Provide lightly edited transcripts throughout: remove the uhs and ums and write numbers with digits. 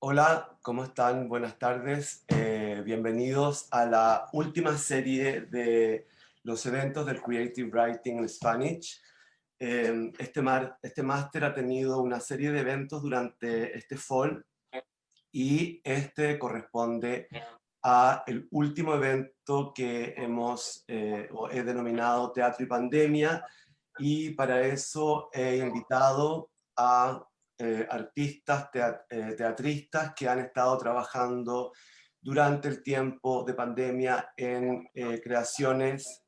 Hola, ¿cómo están? Buenas tardes. Bienvenidos a la última serie de los eventos del Creative Writing in Spanish. Este máster ha tenido una serie de eventos durante este fall y este corresponde a el último evento que o he denominado Teatro y Pandemia, y para eso he invitado a artistas, teatristas que han estado trabajando durante el tiempo de pandemia en creaciones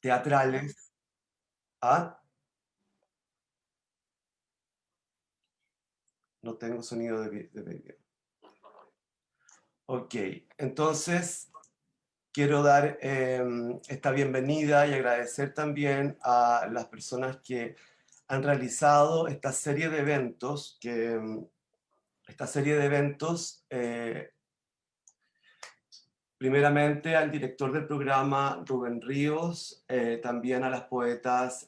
teatrales. ¿Ah? No tengo sonido de vídeo. Ok, entonces quiero dar esta bienvenida y agradecer también a las personas que han realizado esta serie de eventos, primeramente al director del programa, Rubén Ríos, también a las poetas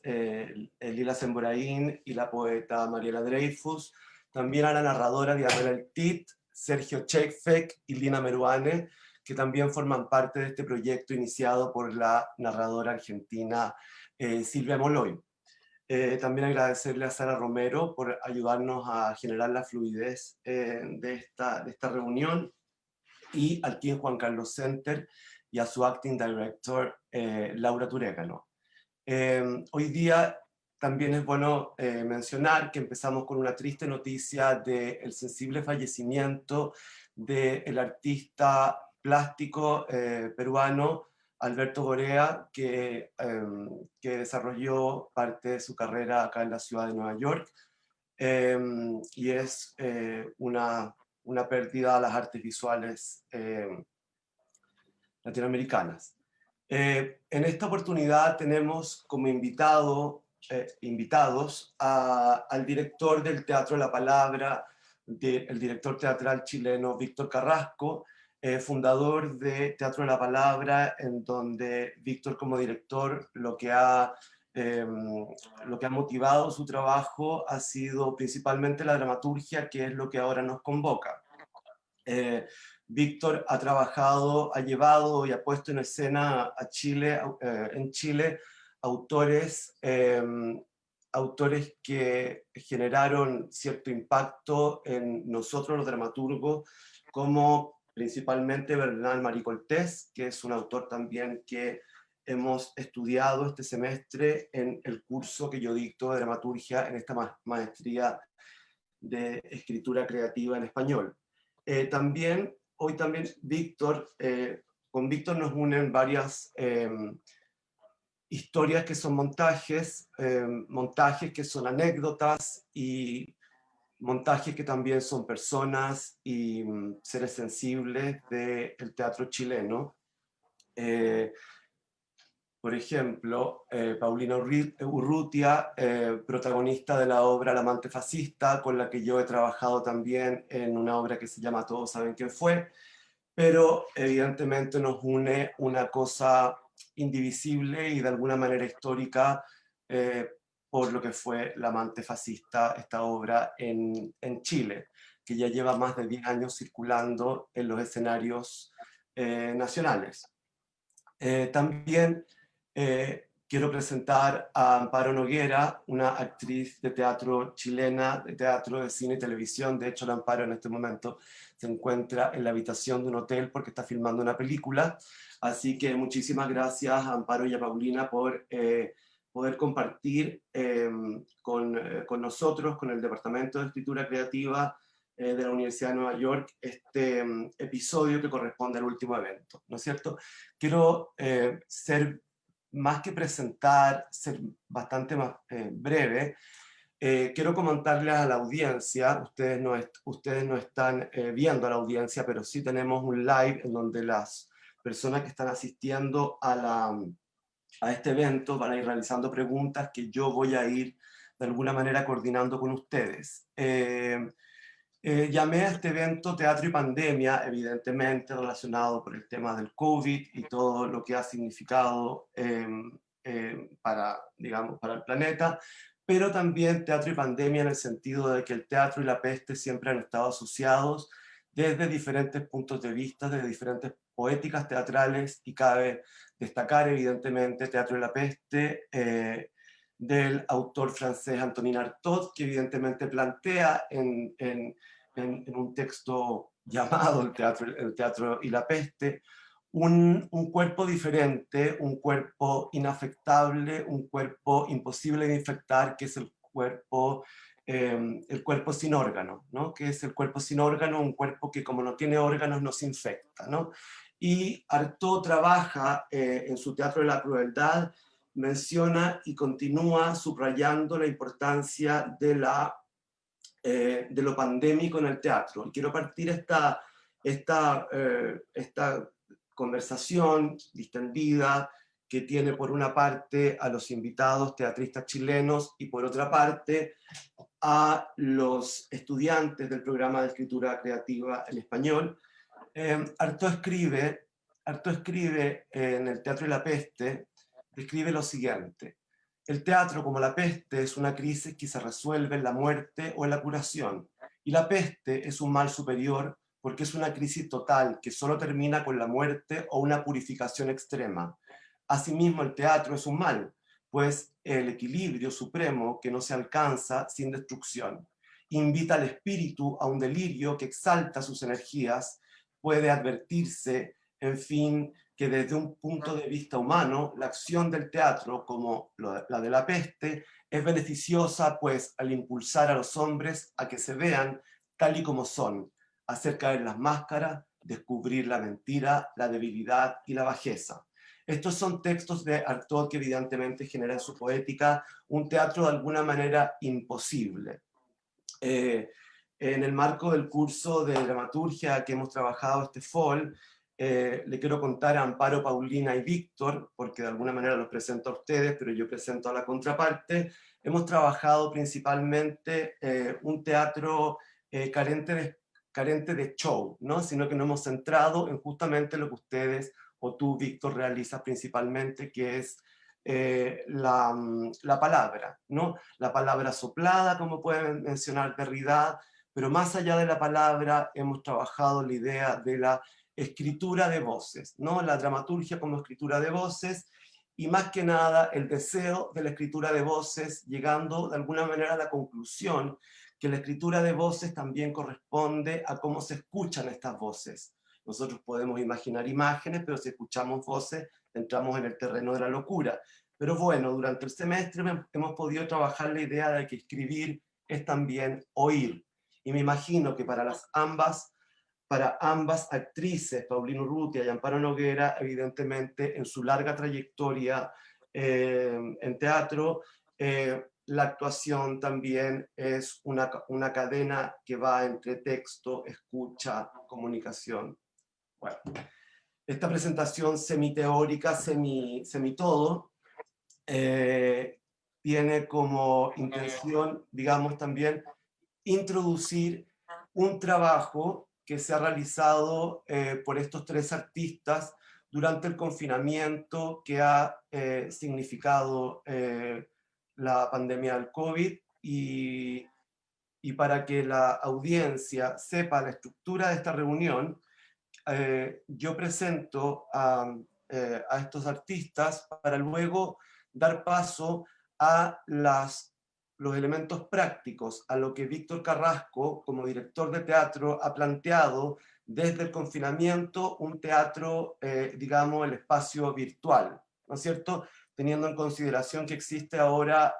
Lila Semboraín y la poeta Mariela Dreyfus, también a la narradora Diana Eltit, Sergio Chekfek y Lina Meruane, que también forman parte de este proyecto iniciado por la narradora argentina Silvia Moloy. También agradecerle a Sara Romero por ayudarnos a generar la fluidez de esta reunión, y al Team Juan Carlos Center y a su acting director, Laura Turégano. Hoy día también es bueno mencionar que empezamos con una triste noticia del sensible fallecimiento del artista plástico peruano Alberto Gorea, que desarrolló parte de su carrera acá en la ciudad de Nueva York, y es una pérdida a las artes visuales latinoamericanas. En esta oportunidad tenemos como invitados al director del Teatro La Palabra, el director teatral chileno Víctor Carrasco, fundador de Teatro La Palabra, en donde Víctor, como director, lo que ha motivado su trabajo ha sido principalmente la dramaturgia, que es lo que ahora nos convoca. Eh, Víctor ha trabajado, ha llevado y ha puesto en escena en Chile autores, autores que generaron cierto impacto en nosotros los dramaturgos, como principalmente Bernal Maricoltés, que es un autor también que hemos estudiado este semestre en el curso que yo dicto de dramaturgia en esta maestría de escritura creativa en español. Hoy también con Víctor nos unen varias historias que son montajes que son anécdotas, y montajes que también son personas y seres sensibles del teatro chileno. Eh, por ejemplo, Paulina Urrutia, protagonista de la obra La amante fascista, con la que yo he trabajado también en una obra que se llama Todos saben quién fue, pero evidentemente nos une una cosa indivisible y de alguna manera histórica, eh, por lo que fue La amante fascista, esta obra en Chile, que ya lleva más de 10 años circulando en los escenarios nacionales. También quiero presentar a Amparo Noguera, una actriz de teatro chilena, de teatro, de cine y televisión. De hecho, la Amparo en este momento se encuentra en la habitación de un hotel porque está filmando una película. Así que muchísimas gracias a Amparo y a Paulina por poder compartir con nosotros, con el Departamento de Escritura Creativa de la Universidad de Nueva York, este episodio que corresponde al último evento, ¿no es cierto? Quiero ser, más que presentar, ser bastante más breve. Quiero comentarles a la audiencia, ustedes no están viendo a la audiencia, pero sí tenemos un live en donde las personas que están asistiendo a este evento van a ir realizando preguntas que yo voy a ir de alguna manera coordinando con ustedes. Llamé a este evento Teatro y Pandemia, evidentemente relacionado por el tema del COVID y todo lo que ha significado para, digamos, para el planeta, pero también teatro y pandemia en el sentido de que el teatro y la peste siempre han estado asociados desde diferentes puntos de vista, desde diferentes poéticas teatrales, y cabe destacar evidentemente Teatro y la peste, del autor francés Antonin Artaud, que evidentemente plantea en un texto llamado el teatro y la peste, un cuerpo diferente, un cuerpo inafectable, un cuerpo imposible de infectar, que es el cuerpo sin órgano, ¿no? Que es el cuerpo sin órgano, un cuerpo que como no tiene órganos no se infecta, ¿no? Y Artaud trabaja en su Teatro de la Crueldad, menciona y continúa subrayando la importancia de lo pandémico en el teatro. Y quiero partir esta conversación distendida que tiene por una parte a los invitados teatristas chilenos y por otra parte a los estudiantes del programa de escritura creativa en español. Artaud escribe en El Teatro y la Peste, describe lo siguiente: el teatro, como la peste, es una crisis que se resuelve en la muerte o en la curación, y la peste es un mal superior porque es una crisis total que solo termina con la muerte o una purificación extrema. Asimismo, el teatro es un mal, pues el equilibrio supremo que no se alcanza sin destrucción. Invita al espíritu a un delirio que exalta sus energías. Puede advertirse, en fin, que desde un punto de vista humano, la acción del teatro, como la de la peste, es beneficiosa, pues al impulsar a los hombres a que se vean tal y como son, hacer caer las máscaras, descubrir la mentira, la debilidad y la bajeza. Estos son textos de Artaud que evidentemente generan en su poética un teatro de alguna manera imposible. En el marco del curso de dramaturgia que hemos trabajado este fall, le quiero contar a Amparo, Paulina y Víctor, porque de alguna manera los presento a ustedes, pero yo presento a la contraparte. Hemos trabajado principalmente un teatro carente de show, ¿no? Sino que nos hemos centrado en justamente lo que ustedes o tú, Víctor, realizas principalmente, que es la palabra, ¿no? La palabra soplada, como pueden mencionar Derrida, pero más allá de la palabra hemos trabajado la idea de la escritura de voces, ¿no? La dramaturgia como escritura de voces, y más que nada el deseo de la escritura de voces, llegando de alguna manera a la conclusión que la escritura de voces también corresponde a cómo se escuchan estas voces. Nosotros podemos imaginar imágenes, pero si escuchamos voces, entramos en el terreno de la locura. Pero bueno, durante el semestre hemos podido trabajar la idea de que escribir es también oír. Y me imagino que para ambas actrices, Paulina Urrutia y Amparo Noguera, evidentemente en su larga trayectoria en teatro, la actuación también es una cadena que va entre texto, escucha, comunicación. Bueno, esta presentación semiteórica, semi-todo, tiene como intención, digamos, también introducir un trabajo que se ha realizado por estos tres artistas durante el confinamiento que ha significado la pandemia del COVID, y para que la audiencia sepa la estructura de esta reunión, yo presento a estos artistas para luego dar paso a los elementos prácticos, a lo que Víctor Carrasco, como director de teatro, ha planteado desde el confinamiento, un teatro, digamos, el espacio virtual, ¿no es cierto? Teniendo en consideración que existe ahora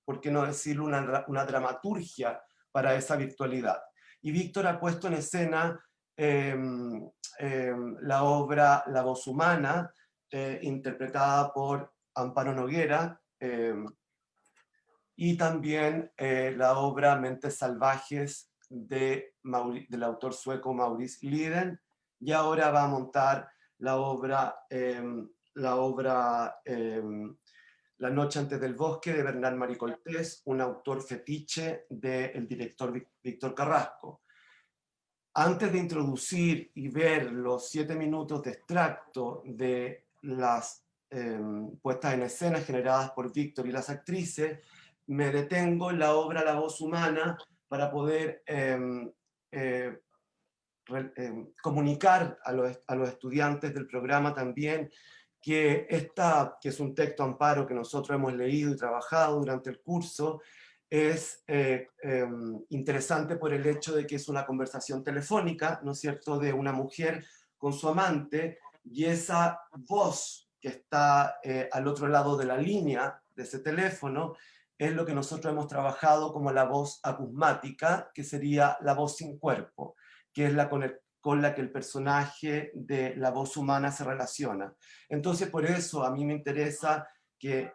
¿por qué no decirlo?, una dramaturgia para esa virtualidad. Y Víctor ha puesto en escena la obra La voz humana, interpretada por Amparo Noguera, y también la obra Mentes Salvajes del autor sueco Maurice Liden, y ahora va a montar la obra, La noche antes del bosque, de Bernard Marie Coltés, un autor fetiche del director Víctor Carrasco. Antes de introducir y ver los 7 minutos de extracto de las puestas en escena generadas por Víctor y las actrices, me detengo en la obra La voz humana para poder comunicar a los estudiantes del programa también que que es un texto amparo que nosotros hemos leído y trabajado durante el curso, es interesante por el hecho de que es una conversación telefónica, ¿no es cierto?, de una mujer con su amante, y esa voz que está al otro lado de la línea de ese teléfono es lo que nosotros hemos trabajado como la voz acusmática, que sería la voz sin cuerpo, que es la con la que el personaje de la voz humana se relaciona. Entonces, por eso a mí me interesa que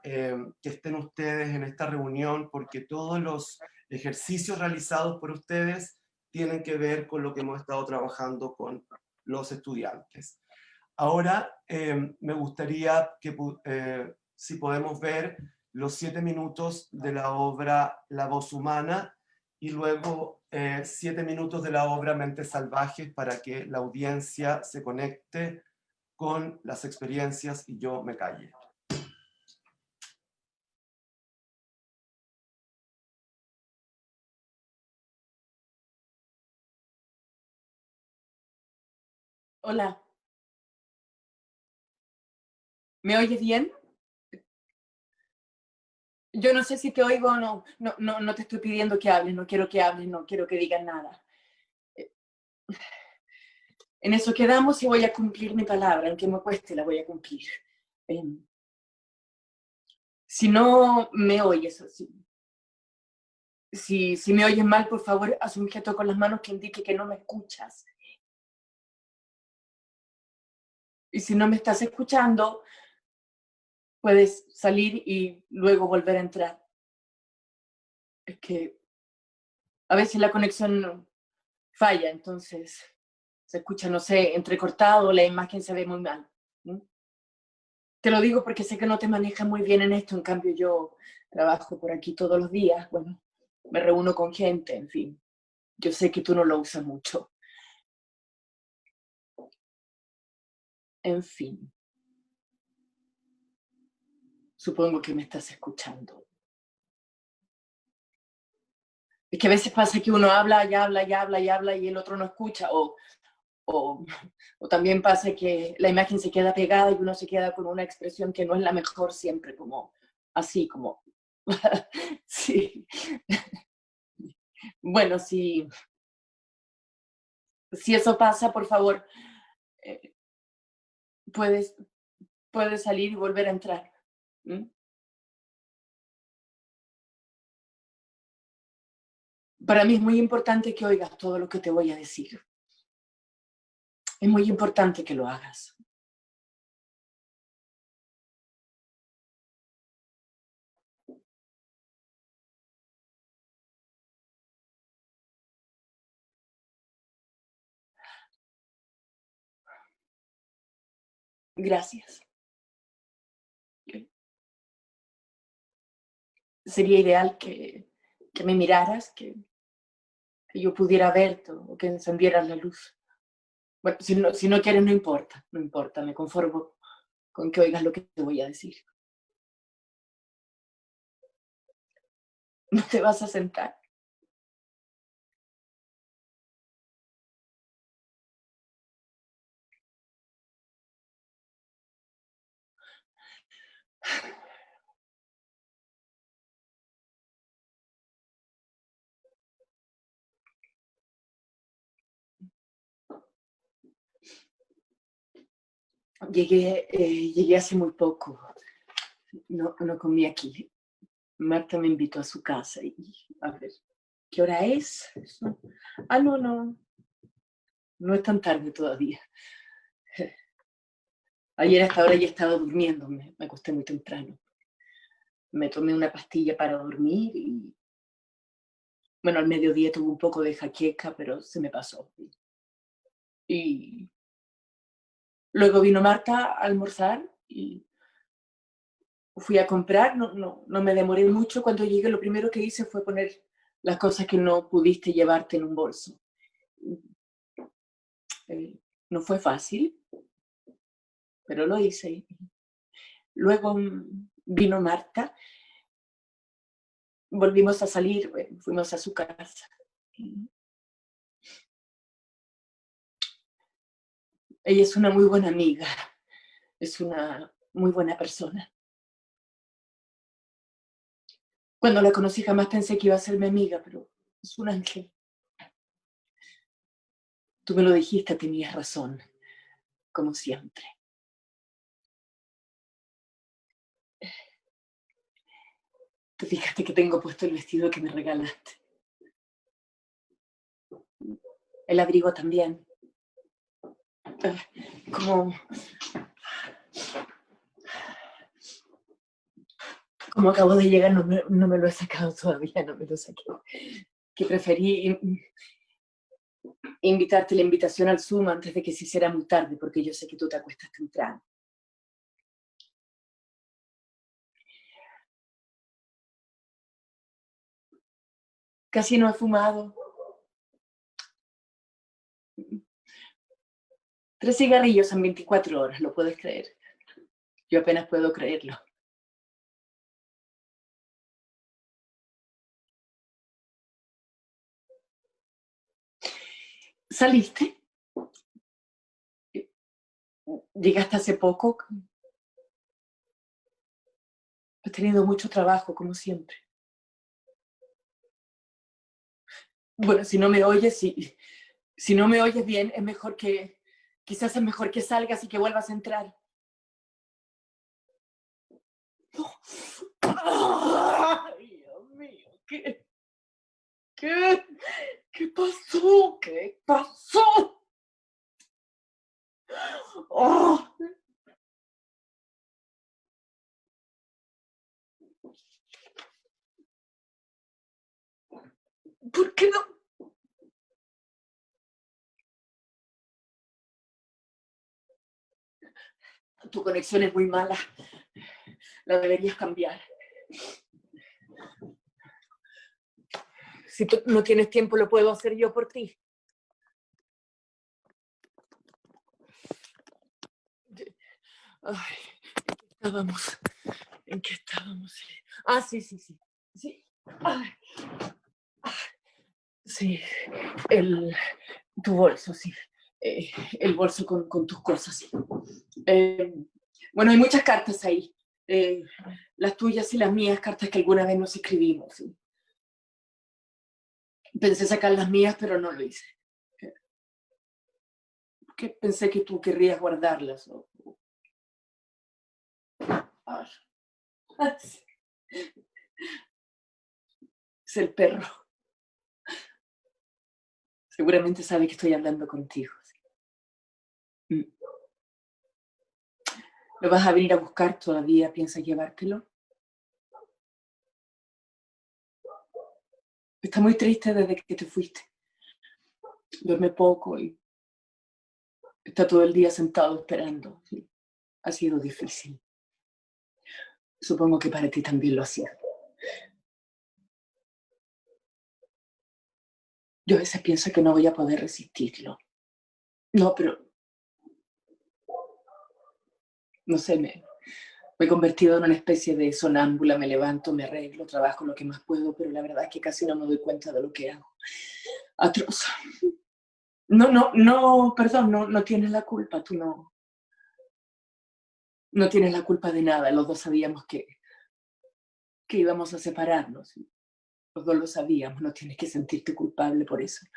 estén ustedes en esta reunión, porque todos los ejercicios realizados por ustedes tienen que ver con lo que hemos estado trabajando con los estudiantes. Ahora me gustaría que si podemos ver los 7 minutos de la obra La voz humana y luego 7 minutos de la obra Mentes salvajes para que la audiencia se conecte con las experiencias y yo me calle. Hola. ¿Me oyes bien? Yo no sé si te oigo o no. No te estoy pidiendo que hables, no quiero que hables, no quiero que digas nada. En eso quedamos y voy a cumplir mi palabra, aunque me cueste, la voy a cumplir. Si no me oyes, si me oyes mal, por favor, haz un gesto con las manos que indique que no me escuchas. Y si no me estás escuchando, puedes salir y luego volver a entrar. Es que a veces la conexión falla, entonces se escucha, no sé, entrecortado, la imagen se ve muy mal. Te lo digo porque sé que no te manejas muy bien en esto, en cambio yo trabajo por aquí todos los días, bueno, me reúno con gente, en fin. Yo sé que tú no lo usas mucho. En fin. Supongo que me estás escuchando. Es que a veces pasa que uno habla y habla y habla y habla y el otro no escucha, o también pasa que la imagen se queda pegada y uno se queda con una expresión que no es la mejor siempre, como así, como... Sí. Bueno, si eso pasa, por favor, puedes salir y volver a entrar. Para mí es muy importante que oigas todo lo que te voy a decir. Es muy importante que lo hagas. Gracias. Sería ideal que me miraras, que yo pudiera verte o que encendieras la luz. Bueno, si no quieres, no importa, me conformo con que oigas lo que te voy a decir. ¿No te vas a sentar? Llegué hace muy poco. No comí aquí. Marta me invitó a su casa y, a ver, ¿qué hora es? Ah, no es tan tarde todavía. Ayer a esta hora ya estaba durmiendo, me acosté muy temprano. Me tomé una pastilla para dormir y, bueno, al mediodía tuve un poco de jaqueca, pero se me pasó. Y luego vino Marta a almorzar y fui a comprar, no me demoré mucho. Cuando llegué lo primero que hice fue poner las cosas que no pudiste llevarte en un bolso. No fue fácil, pero lo hice. Luego vino Marta, volvimos a salir, fuimos a su casa. Ella es una muy buena amiga, es una muy buena persona. Cuando la conocí jamás pensé que iba a ser mi amiga, pero es un ángel. Tú me lo dijiste, tenías razón, como siempre. Te fijaste que tengo puesto el vestido que me regalaste. El abrigo también. Como acabo de llegar, no me lo he sacado todavía, no me lo saqué. Que preferí invitarte la invitación al Zoom antes de que se hiciera muy tarde, porque yo sé que tú te acuestas temprano. Casi no he fumado. 3 cigarrillos en 24 horas, ¿lo puedes creer? Yo apenas puedo creerlo. ¿Saliste? ¿Llegaste hace poco? He tenido mucho trabajo, como siempre. Bueno, si no me oyes, si no me oyes bien, quizás es mejor que salgas y que vuelvas a entrar. No. ¡Ay, Dios mío! ¿Qué pasó? ¿Qué pasó? ¡Oh! ¿Por qué no? Tu conexión es muy mala. La deberías cambiar. Si tú no tienes tiempo, lo puedo hacer yo por ti. Ay, ¿en qué estábamos? Ah, sí. Sí. Ay. Sí, tu bolso, sí. El bolso con tus cosas. Bueno, hay muchas cartas ahí. Las tuyas y las mías, cartas que alguna vez nos escribimos. ¿Sí? Pensé sacar las mías, pero no lo hice. Porque pensé que tú querrías guardarlas. ¿No? Es el perro. Seguramente sabe que estoy hablando contigo. ¿Lo vas a venir a buscar todavía? ¿Piensas llevártelo? Está muy triste desde que te fuiste. Duerme poco y está todo el día sentado esperando. ¿Sí? Ha sido difícil. Supongo que para ti también lo ha sido. Yo a veces pienso que no voy a poder resistirlo. No, pero no sé, me he convertido en una especie de sonámbula. Me levanto, me arreglo, trabajo lo que más puedo, pero la verdad es que casi no me doy cuenta de lo que hago. Atroz. No, perdón, no tienes la culpa, tú no tienes la culpa de nada. Los dos sabíamos que íbamos a separarnos. Los dos lo sabíamos, no tienes que sentirte culpable por eso.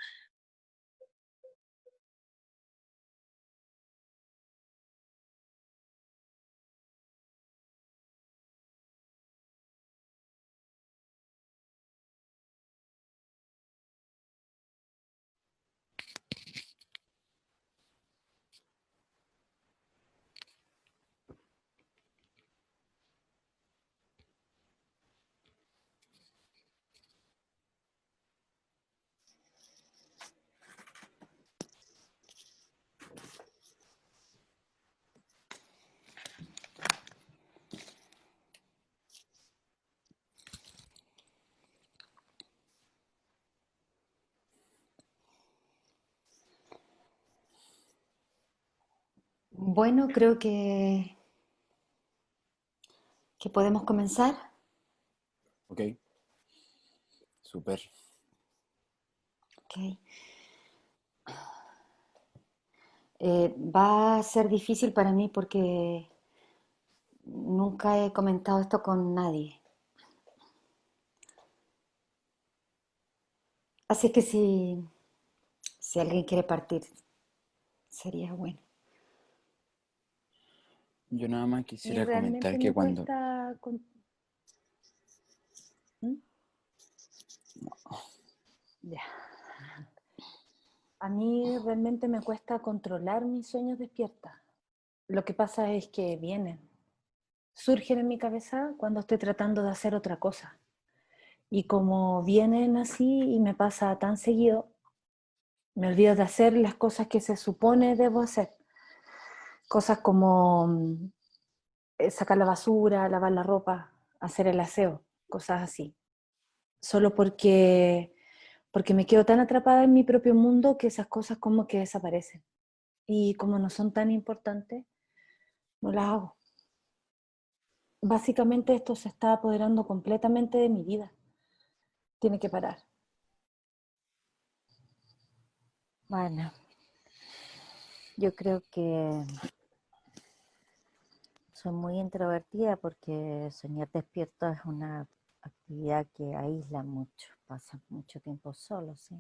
Bueno, creo que ¿Que podemos comenzar? Ok, súper. Ok. Va a ser difícil para mí porque nunca he comentado esto con nadie. Así que si alguien quiere partir, sería bueno. Yo nada más Y quisiera realmente comentar que me cuando... cuesta... ¿Mm? Ya. A mí realmente me cuesta controlar mis sueños despiertas. Lo que pasa es que vienen, surgen en mi cabeza cuando estoy tratando de hacer otra cosa. Y como vienen así y me pasa tan seguido, me olvido de hacer las cosas que se supone debo hacer. Cosas como sacar la basura, lavar la ropa, hacer el aseo, cosas así. Solo porque me quedo tan atrapada en mi propio mundo que esas cosas como que desaparecen. Y como no son tan importantes, no las hago. Básicamente esto se está apoderando completamente de mi vida. Tiene que parar. Bueno, yo creo que soy muy introvertida porque soñar despierto es una actividad que aísla mucho, pasa mucho tiempo solo, ¿sí?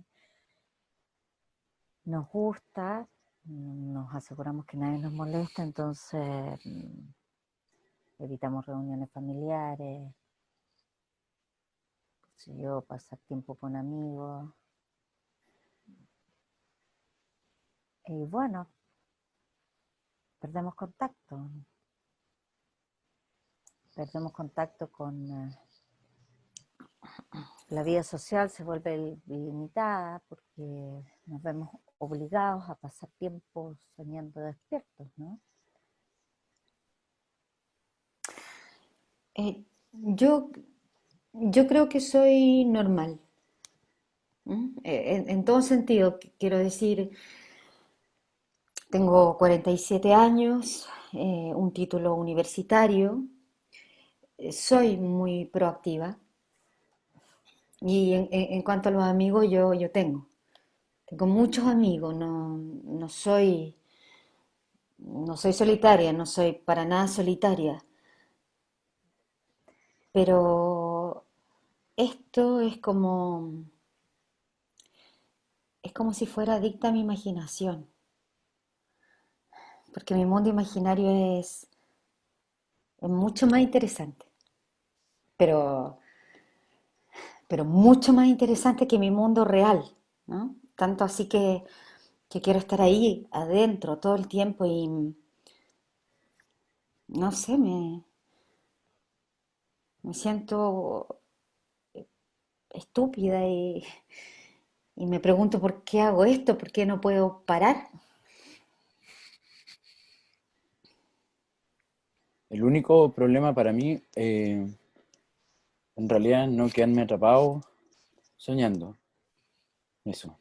Nos gusta, nos aseguramos que nadie nos molesta, entonces evitamos reuniones familiares, si yo pasar tiempo con amigos. Y bueno, perdemos contacto con la vida social, se vuelve limitada porque nos vemos obligados a pasar tiempo soñando despiertos, ¿no? Yo creo que soy normal. En todo sentido, quiero decir, tengo 47 años, un título universitario, soy muy proactiva y en cuanto a los amigos, yo tengo muchos amigos, no soy solitaria, no soy para nada solitaria, pero esto es como si fuera adicta a mi imaginación, porque mi mundo imaginario es mucho más interesante, pero mucho más interesante que mi mundo real, ¿no? Tanto así que quiero estar ahí, adentro, todo el tiempo y, no sé, me siento estúpida y me pregunto por qué hago esto, por qué no puedo parar. El único problema para mí, en realidad, es no quedarme atrapado soñando. Eso.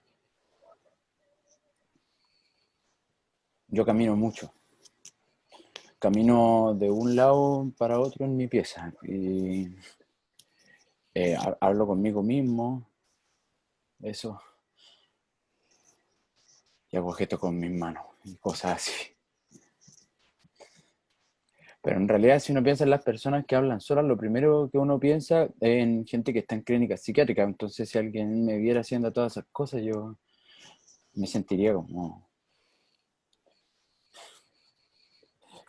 Yo camino mucho. Camino de un lado para otro en mi pieza. Y hablo conmigo mismo. Eso. Y hago gestos con mis manos. Y cosas así. Pero en realidad, si uno piensa en las personas que hablan solas, lo primero que uno piensa es en gente que está en clínicas psiquiátricas. Entonces, si alguien me viera haciendo todas esas cosas, yo me sentiría como...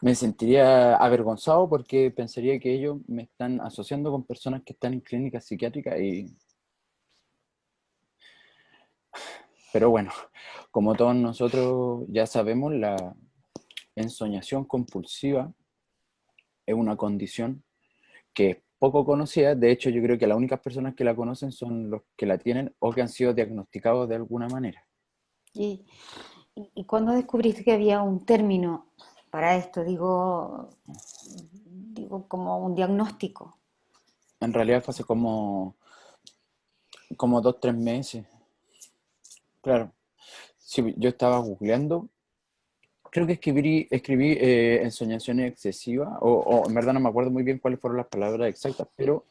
Me sentiría avergonzado porque pensaría que ellos me están asociando con personas que están en clínicas psiquiátricas y... Pero bueno, como todos nosotros ya sabemos, la ensoñación compulsiva es una condición que es poco conocida. De hecho, yo creo que las únicas personas que la conocen son los que la tienen o que han sido diagnosticados de alguna manera. ¿Y cuándo descubriste que había un término para esto? Digo como un diagnóstico. En realidad fue hace como 2, 3 meses. Claro, sí, yo estaba googleando creo que escribí ensoñaciones excesivas, o en verdad no me acuerdo muy bien cuáles fueron las palabras exactas, pero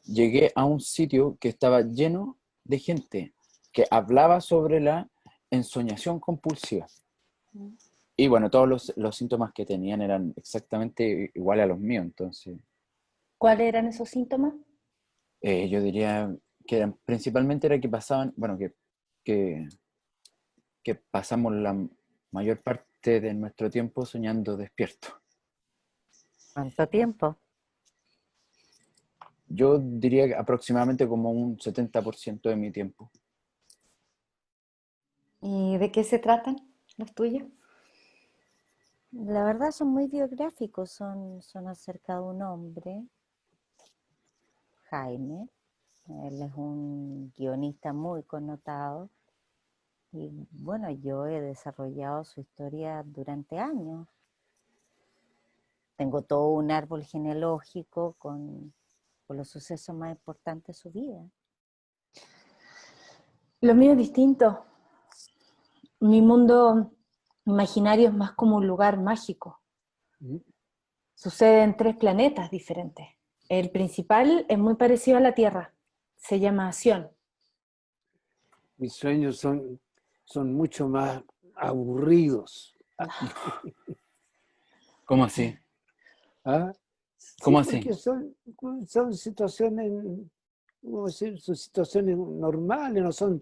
llegué a un sitio que estaba lleno de gente que hablaba sobre la ensoñación compulsiva. Y bueno, todos los síntomas que tenían eran exactamente iguales a los míos, entonces ¿Cuáles eran esos síntomas? yo diría que principalmente era que pasaban, bueno, que, que pasamos la mayor parte de nuestro tiempo soñando despierto. ¿Cuánto tiempo? Yo diría que aproximadamente como un 70% de mi tiempo. ¿Y de qué se tratan los tuyos? La verdad son muy biográficos, son acerca de un hombre, Jaime. Él es un guionista muy connotado y bueno, yo he desarrollado su historia durante años. Tengo todo un árbol genealógico con los sucesos más importantes de su vida. Lo mío es distinto. Mi mundo imaginario es más como un lugar mágico. Sucede en 3 planetas diferentes. El principal es muy parecido a la Tierra. Se llama Sion. Mis sueños son mucho más aburridos. ¿Cómo así? ¿Ah? ¿Cómo Sí, así? porque son situaciones, ¿cómo decir? Son situaciones normales, no son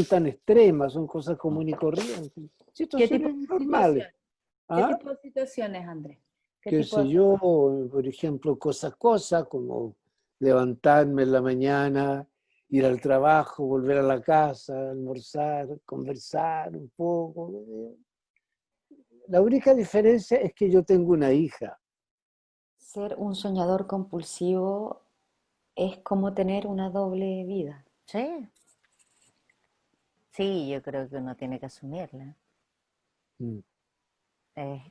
tan extremas, son cosas comunes y corrientes. ¿Qué tipo Situaciones de normales. situaciones? ¿Qué ¿Ah? tipo de situaciones, Andrés? ¿Qué Qué tipo sé de yo, por ejemplo, cosas, como levantarme en la mañana, ir al trabajo, volver a la casa, almorzar, conversar un poco. La única diferencia es que yo tengo una hija. Ser un soñador compulsivo es como tener una doble vida. Sí, sí, yo creo que uno tiene que asumirla. Mm. Es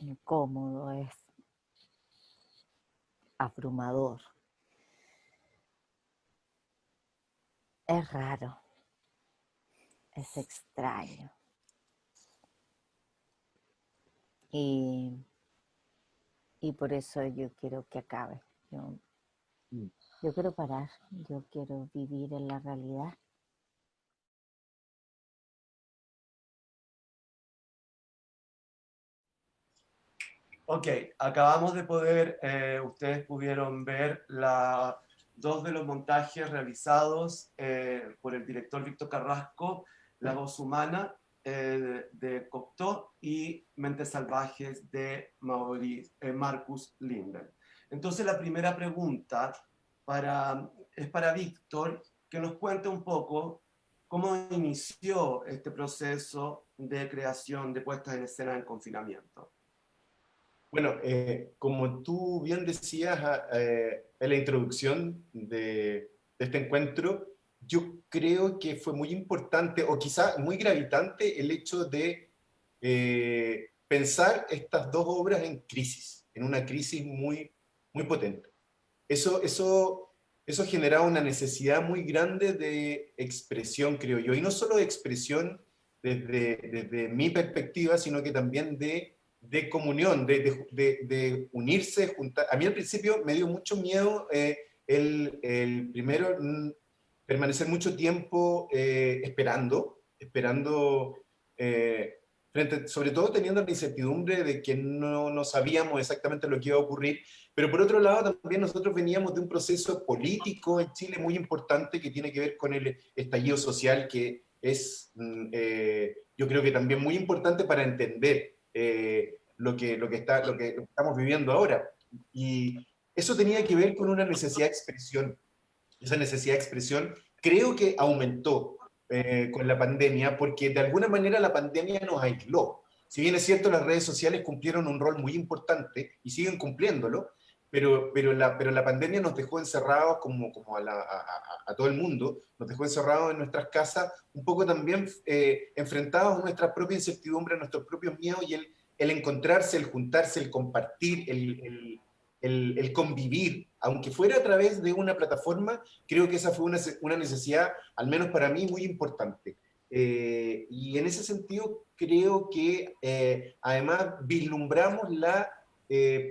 incómodo, es abrumador, es raro, es extraño. Y por eso yo quiero que acabe. Yo quiero parar, yo quiero vivir en la realidad. Ok, acabamos de poder, ustedes pudieron ver dos de los montajes realizados por el director Víctor Carrasco, La voz humana de Cocteau y Mentes salvajes de Marcus Linden. Entonces la primera pregunta es para Víctor, que nos cuente un poco cómo inició este proceso de creación de puestas en escena en confinamiento. Bueno, como tú bien decías en la introducción de este encuentro, yo creo que fue muy importante o quizá muy gravitante el hecho de pensar estas dos obras en crisis, en una crisis muy, muy potente. Eso generaba una necesidad muy grande de expresión, creo yo, y no solo de expresión desde mi perspectiva, sino que también de comunión, de unirse, juntar. A mí al principio me dio mucho miedo el primero permanecer mucho tiempo esperando, sobre todo teniendo la incertidumbre de que no sabíamos exactamente lo que iba a ocurrir, pero por otro lado también nosotros veníamos de un proceso político en Chile muy importante que tiene que ver con el estallido social, que es, yo creo que también muy importante para entender lo que estamos viviendo ahora. Y eso tenía que ver con una necesidad de expresión. Esa necesidad de expresión creo que aumentó con la pandemia, porque de alguna manera la pandemia nos aisló. Si bien es cierto, las redes sociales cumplieron un rol muy importante y siguen cumpliéndolo, pero la pandemia nos dejó encerrados como a todo el mundo, nos dejó encerrados en nuestras casas, un poco también enfrentados a nuestra propia incertidumbre, a nuestros propios miedos y el encontrarse, el juntarse, el compartir, el convivir, aunque fuera a través de una plataforma, creo que esa fue una necesidad, al menos para mí, muy importante. Y en ese sentido creo que además vislumbramos la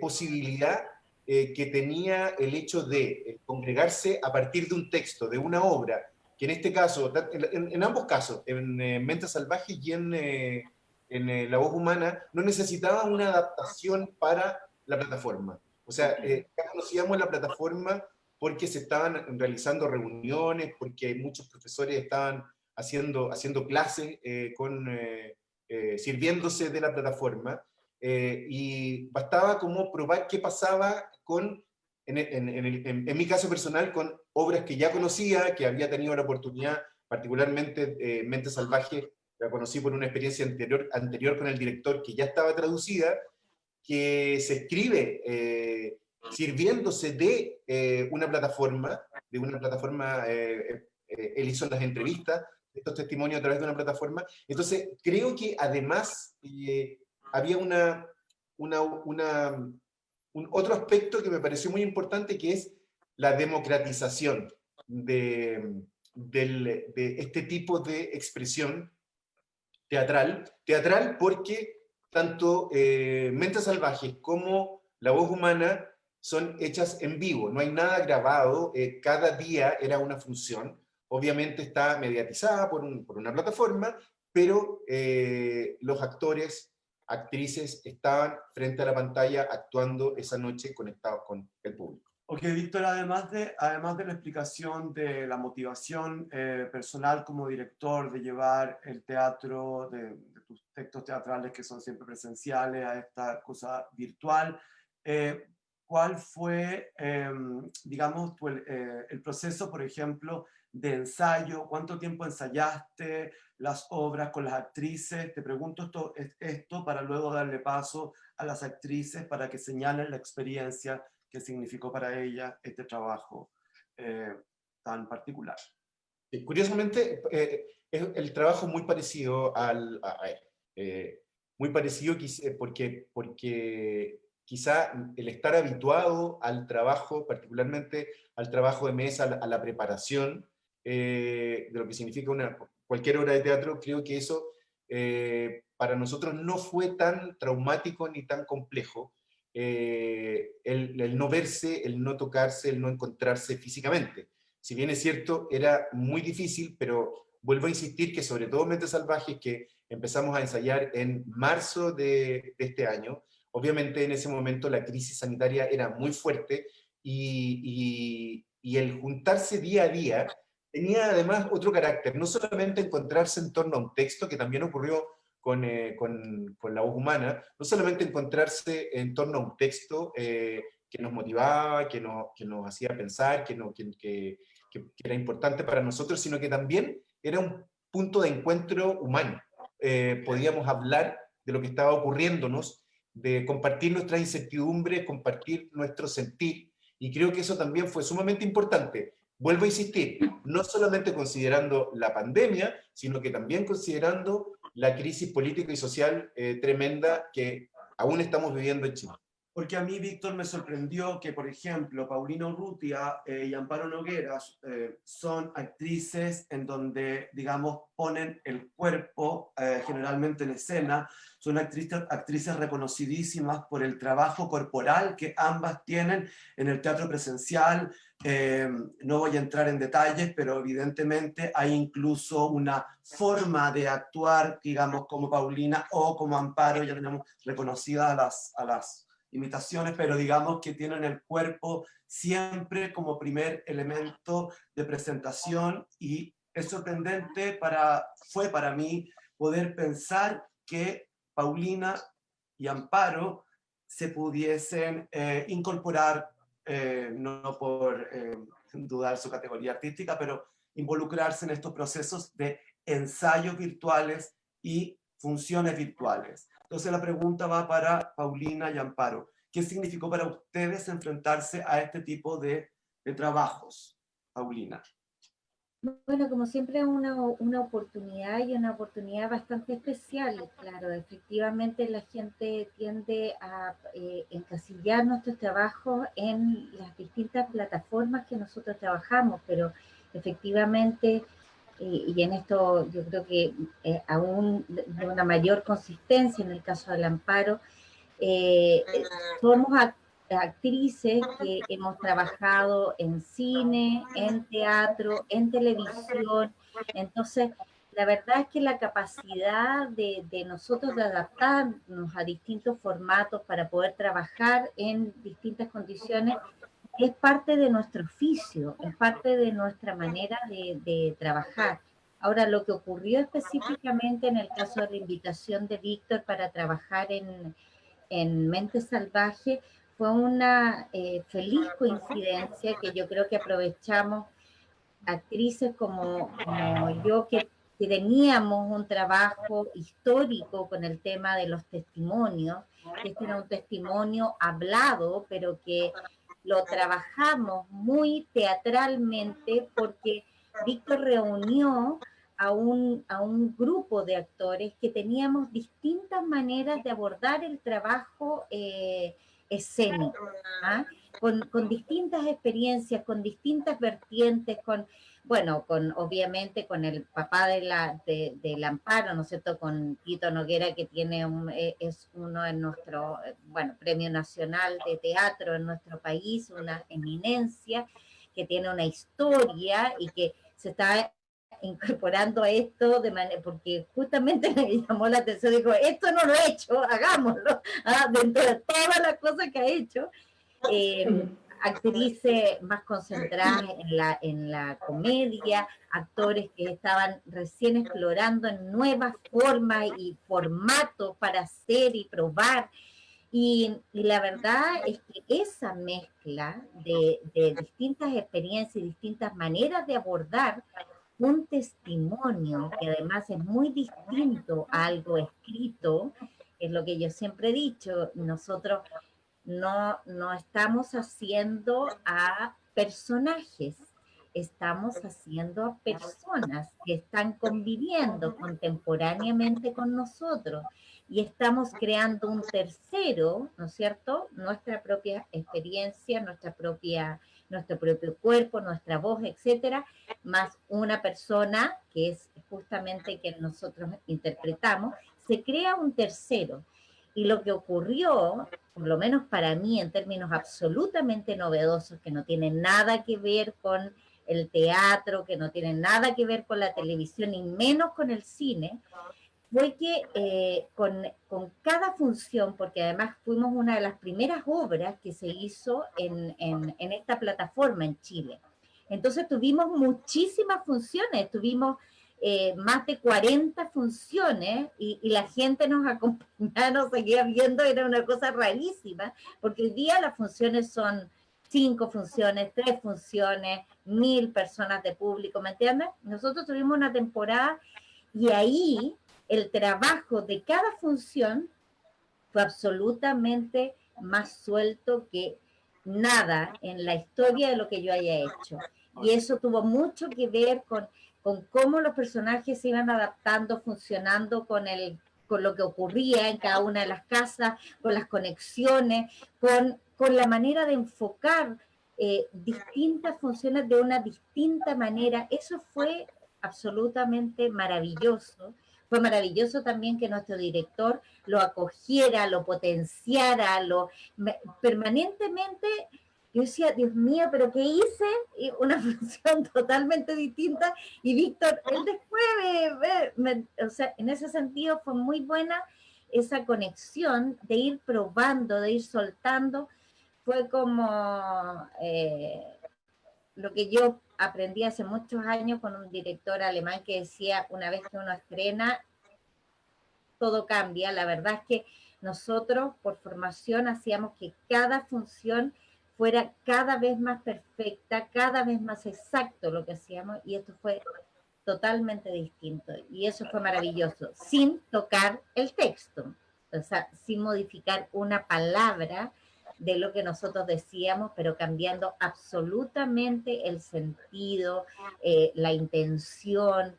posibilidad que tenía el hecho de congregarse a partir de un texto, de una obra, que en este caso, en ambos casos, en Mentes Salvajes y en La Voz Humana, no necesitaba una adaptación para la plataforma. O sea, ya conocíamos la plataforma porque se estaban realizando reuniones, porque muchos profesores estaban haciendo clases sirviéndose de la plataforma, y bastaba como probar qué pasaba en mi caso personal, con obras que ya conocía, que había tenido la oportunidad, particularmente Mente Salvaje, la conocí por una experiencia anterior con el director, que ya estaba traducida, que se escribe sirviéndose de una plataforma, él hizo las entrevistas, estos testimonios a través de una plataforma. Entonces, creo que además había otro aspecto que me pareció muy importante, que es la democratización de este tipo de expresión teatral porque tanto Mentes Salvajes como La Voz Humana son hechas en vivo, no hay nada grabado, cada día era una función, obviamente está mediatizada por una plataforma, pero los actores, actrices estaban frente a la pantalla actuando esa noche conectados con el público. Ok, Víctor, además de la explicación de la motivación personal como director de llevar el teatro, de tus textos teatrales que son siempre presenciales, a esta cosa virtual, ¿cuál fue, digamos, el proceso, por ejemplo, de ensayo? ¿Cuánto tiempo ensayaste las obras con las actrices? Te pregunto esto para luego darle paso a las actrices para que señalen la experiencia que significó para ella este trabajo tan particular. Curiosamente, es el trabajo muy parecido muy parecido porque quizá el estar habituado al trabajo, particularmente al trabajo de mesa, a la preparación de lo que significa cualquier obra de teatro, creo que eso para nosotros no fue tan traumático ni tan complejo. El no verse, el no tocarse, el no encontrarse físicamente. Si bien es cierto, era muy difícil, pero vuelvo a insistir que sobre todo Mentes Salvajes, que empezamos a ensayar en marzo de este año, obviamente en ese momento la crisis sanitaria era muy fuerte y el juntarse día a día tenía además otro carácter, no solamente encontrarse en torno a un texto, que también ocurrió con La Voz Humana, no solamente encontrarse en torno a un texto que nos motivaba, que nos hacía pensar, que era importante para nosotros, sino que también era un punto de encuentro humano. Podíamos hablar de lo que estaba ocurriéndonos, de compartir nuestra incertidumbre, compartir nuestro sentir, y creo que eso también fue sumamente importante. Vuelvo a insistir, no solamente considerando la pandemia, sino que también considerando la crisis política y social tremenda que aún estamos viviendo en Chile. Porque a mí, Víctor, me sorprendió que, por ejemplo, Paulina Urrutia y Amparo Noguera son actrices en donde, digamos, ponen el cuerpo generalmente en escena. Son actrices reconocidísimas por el trabajo corporal que ambas tienen en el teatro presencial. No voy a entrar en detalles, pero evidentemente hay incluso una forma de actuar, digamos, como Paulina o como Amparo, ya tenemos reconocidas a las imitaciones, pero digamos que tienen el cuerpo siempre como primer elemento de presentación, y es sorprendente fue para mí poder pensar que Paulina y Amparo se pudiesen incorporar, no por dudar su categoría artística, pero involucrarse en estos procesos de ensayos virtuales y funciones virtuales. Entonces la pregunta va para Paulina y Amparo. ¿Qué significó para ustedes enfrentarse a este tipo de trabajos, Paulina? Bueno, como siempre, una oportunidad y una oportunidad bastante especial. Claro, efectivamente la gente tiende a encasillar nuestros trabajos en las distintas plataformas que nosotros trabajamos, pero efectivamente y en esto yo creo que aún de una mayor consistencia en el caso del Amparo, somos actrices que hemos trabajado en cine, en teatro, en televisión. Entonces, la verdad es que la capacidad de nosotros de adaptarnos a distintos formatos para poder trabajar en distintas condiciones es parte de nuestro oficio, es parte de nuestra manera de trabajar. Ahora, lo que ocurrió específicamente en el caso de la invitación de Víctor para trabajar en Mente Salvaje fue una feliz coincidencia que yo creo que aprovechamos actrices como yo que teníamos un trabajo histórico con el tema de los testimonios, que este era un testimonio hablado, pero que lo trabajamos muy teatralmente porque Víctor reunió a un grupo de actores que teníamos distintas maneras de abordar el trabajo escénico, ¿ah? Con distintas experiencias, con distintas vertientes, bueno, obviamente con el papá del Amparo, ¿no es cierto?, con Tito Noguera, que tiene es uno de nuestros, bueno, premio nacional de teatro en nuestro país, una eminencia, que tiene una historia y que se está incorporando a esto de manera, porque justamente me llamó la atención, dijo, esto no lo he hecho, hagámoslo, dentro de todas las cosas que ha hecho. Actrices más concentradas en la comedia, actores que estaban recién explorando en nuevas formas y formatos para hacer y probar. Y la verdad es que esa mezcla de distintas experiencias y distintas maneras de abordar un testimonio, que además es muy distinto a algo escrito, es lo que yo siempre he dicho, nosotros no estamos haciendo a personajes, estamos haciendo a personas que están conviviendo contemporáneamente con nosotros y estamos creando un tercero, ¿no es cierto? Nuestra propia experiencia, nuestro propio cuerpo, nuestra voz, etcétera, más una persona que es justamente que nosotros interpretamos, se crea un tercero. Y lo que ocurrió, por lo menos para mí, en términos absolutamente novedosos, que no tienen nada que ver con el teatro, que no tienen nada que ver con la televisión, ni menos con el cine, fue que con cada función, porque además fuimos una de las primeras obras que se hizo en esta plataforma en Chile. Entonces tuvimos muchísimas funciones, tuvimos más de 40 funciones y la gente nos acompañaba, nos seguía viendo, era una cosa rarísima, porque hoy día las funciones son 5 funciones, 3 funciones, 1000 personas de público, ¿me entiendes? Nosotros tuvimos una temporada y ahí el trabajo de cada función fue absolutamente más suelto que nada en la historia de lo que yo haya hecho. Y eso tuvo mucho que ver con cómo los personajes se iban adaptando, funcionando con lo que ocurría en cada una de las casas, con las conexiones, con la manera de enfocar distintas funciones de una distinta manera. Eso fue absolutamente maravilloso. Fue maravilloso también que nuestro director lo acogiera, lo potenciara, permanentemente. Yo decía, Dios mío, ¿pero qué hice? Y una función totalmente distinta. Y Víctor, él después, o sea, en ese sentido fue muy buena esa conexión de ir probando, de ir soltando. Fue como lo que yo aprendí hace muchos años con un director alemán que decía, una vez que uno estrena, todo cambia. La verdad es que nosotros por formación hacíamos que cada función fuera cada vez más perfecta, cada vez más exacto lo que hacíamos, y esto fue totalmente distinto. Y eso fue maravilloso, sin tocar el texto, o sea, sin modificar una palabra de lo que nosotros decíamos, pero cambiando absolutamente el sentido, la intención,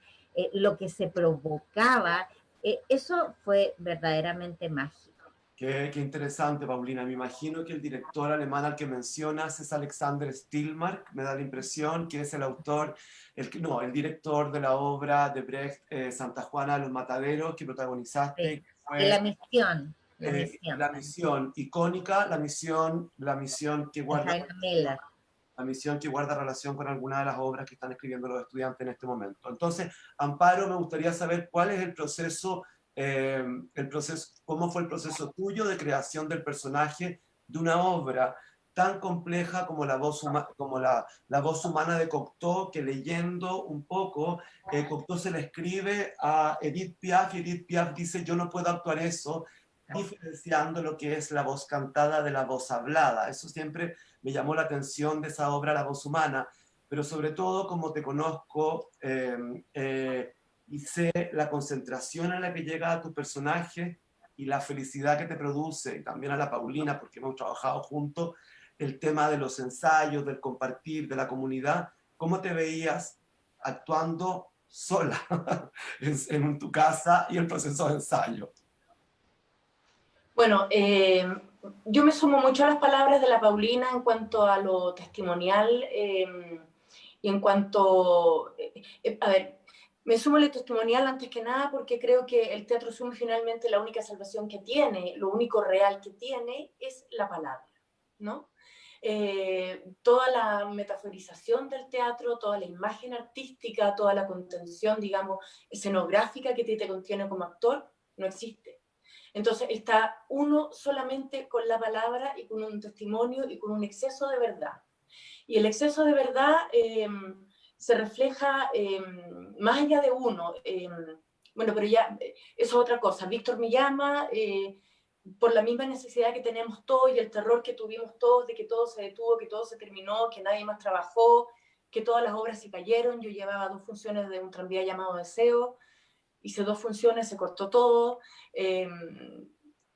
lo que se provocaba. Eso fue verdaderamente mágico. Qué interesante, Paulina. Me imagino que el director alemán al que mencionas es Alexander Stilmark. Me da la impresión que es el autor, el director de la obra de Brecht, Santa Juana de los Mataderos, que protagonizaste. Sí, Que de la fue misión, la misión. la misión icónica, la misión que De guarda, Jaime Miller. la misión que guarda relación con alguna de las obras que están escribiendo los estudiantes en este momento. Entonces, Amparo, me gustaría saber cuál es el proceso, cómo fue el proceso tuyo de creación del personaje de una obra tan compleja como la voz, la voz humana de Cocteau, que leyendo un poco, Cocteau se le escribe a Edith Piaf, y Edith Piaf dice, yo no puedo actuar eso, diferenciando lo que es la voz cantada de la voz hablada. Eso siempre me llamó la atención de esa obra, La voz humana, pero sobre todo como te conozco y sé la concentración en la que llega a tu personaje y la felicidad que te produce, y también a la Paulina, porque hemos trabajado juntos, el tema de los ensayos, del compartir, de la comunidad. ¿Cómo te veías actuando sola en tu casa y el proceso de ensayo? Bueno, yo me sumo mucho a las palabras de la Paulina en cuanto a lo testimonial y en cuanto... a ver, me sumo a lo testimonial antes que nada porque creo que el teatro Zoom finalmente la única salvación que tiene, lo único real que tiene es la palabra, ¿no? Toda la metaforización del teatro, toda la imagen artística, toda la contención, digamos, escenográfica que te contiene como actor, no existe. Entonces está uno solamente con la palabra y con un testimonio y con un exceso de verdad. Y el exceso de verdad se refleja más allá de uno. Bueno, pero ya, eso es otra cosa. Víctor me llama por la misma necesidad que tenemos todos y el terror que tuvimos todos de que todo se detuvo, que todo se terminó, que nadie más trabajó, que todas las obras se cayeron. Yo llevaba 2 funciones de un tranvía llamado Deseo. Hice 2 funciones, se cortó todo,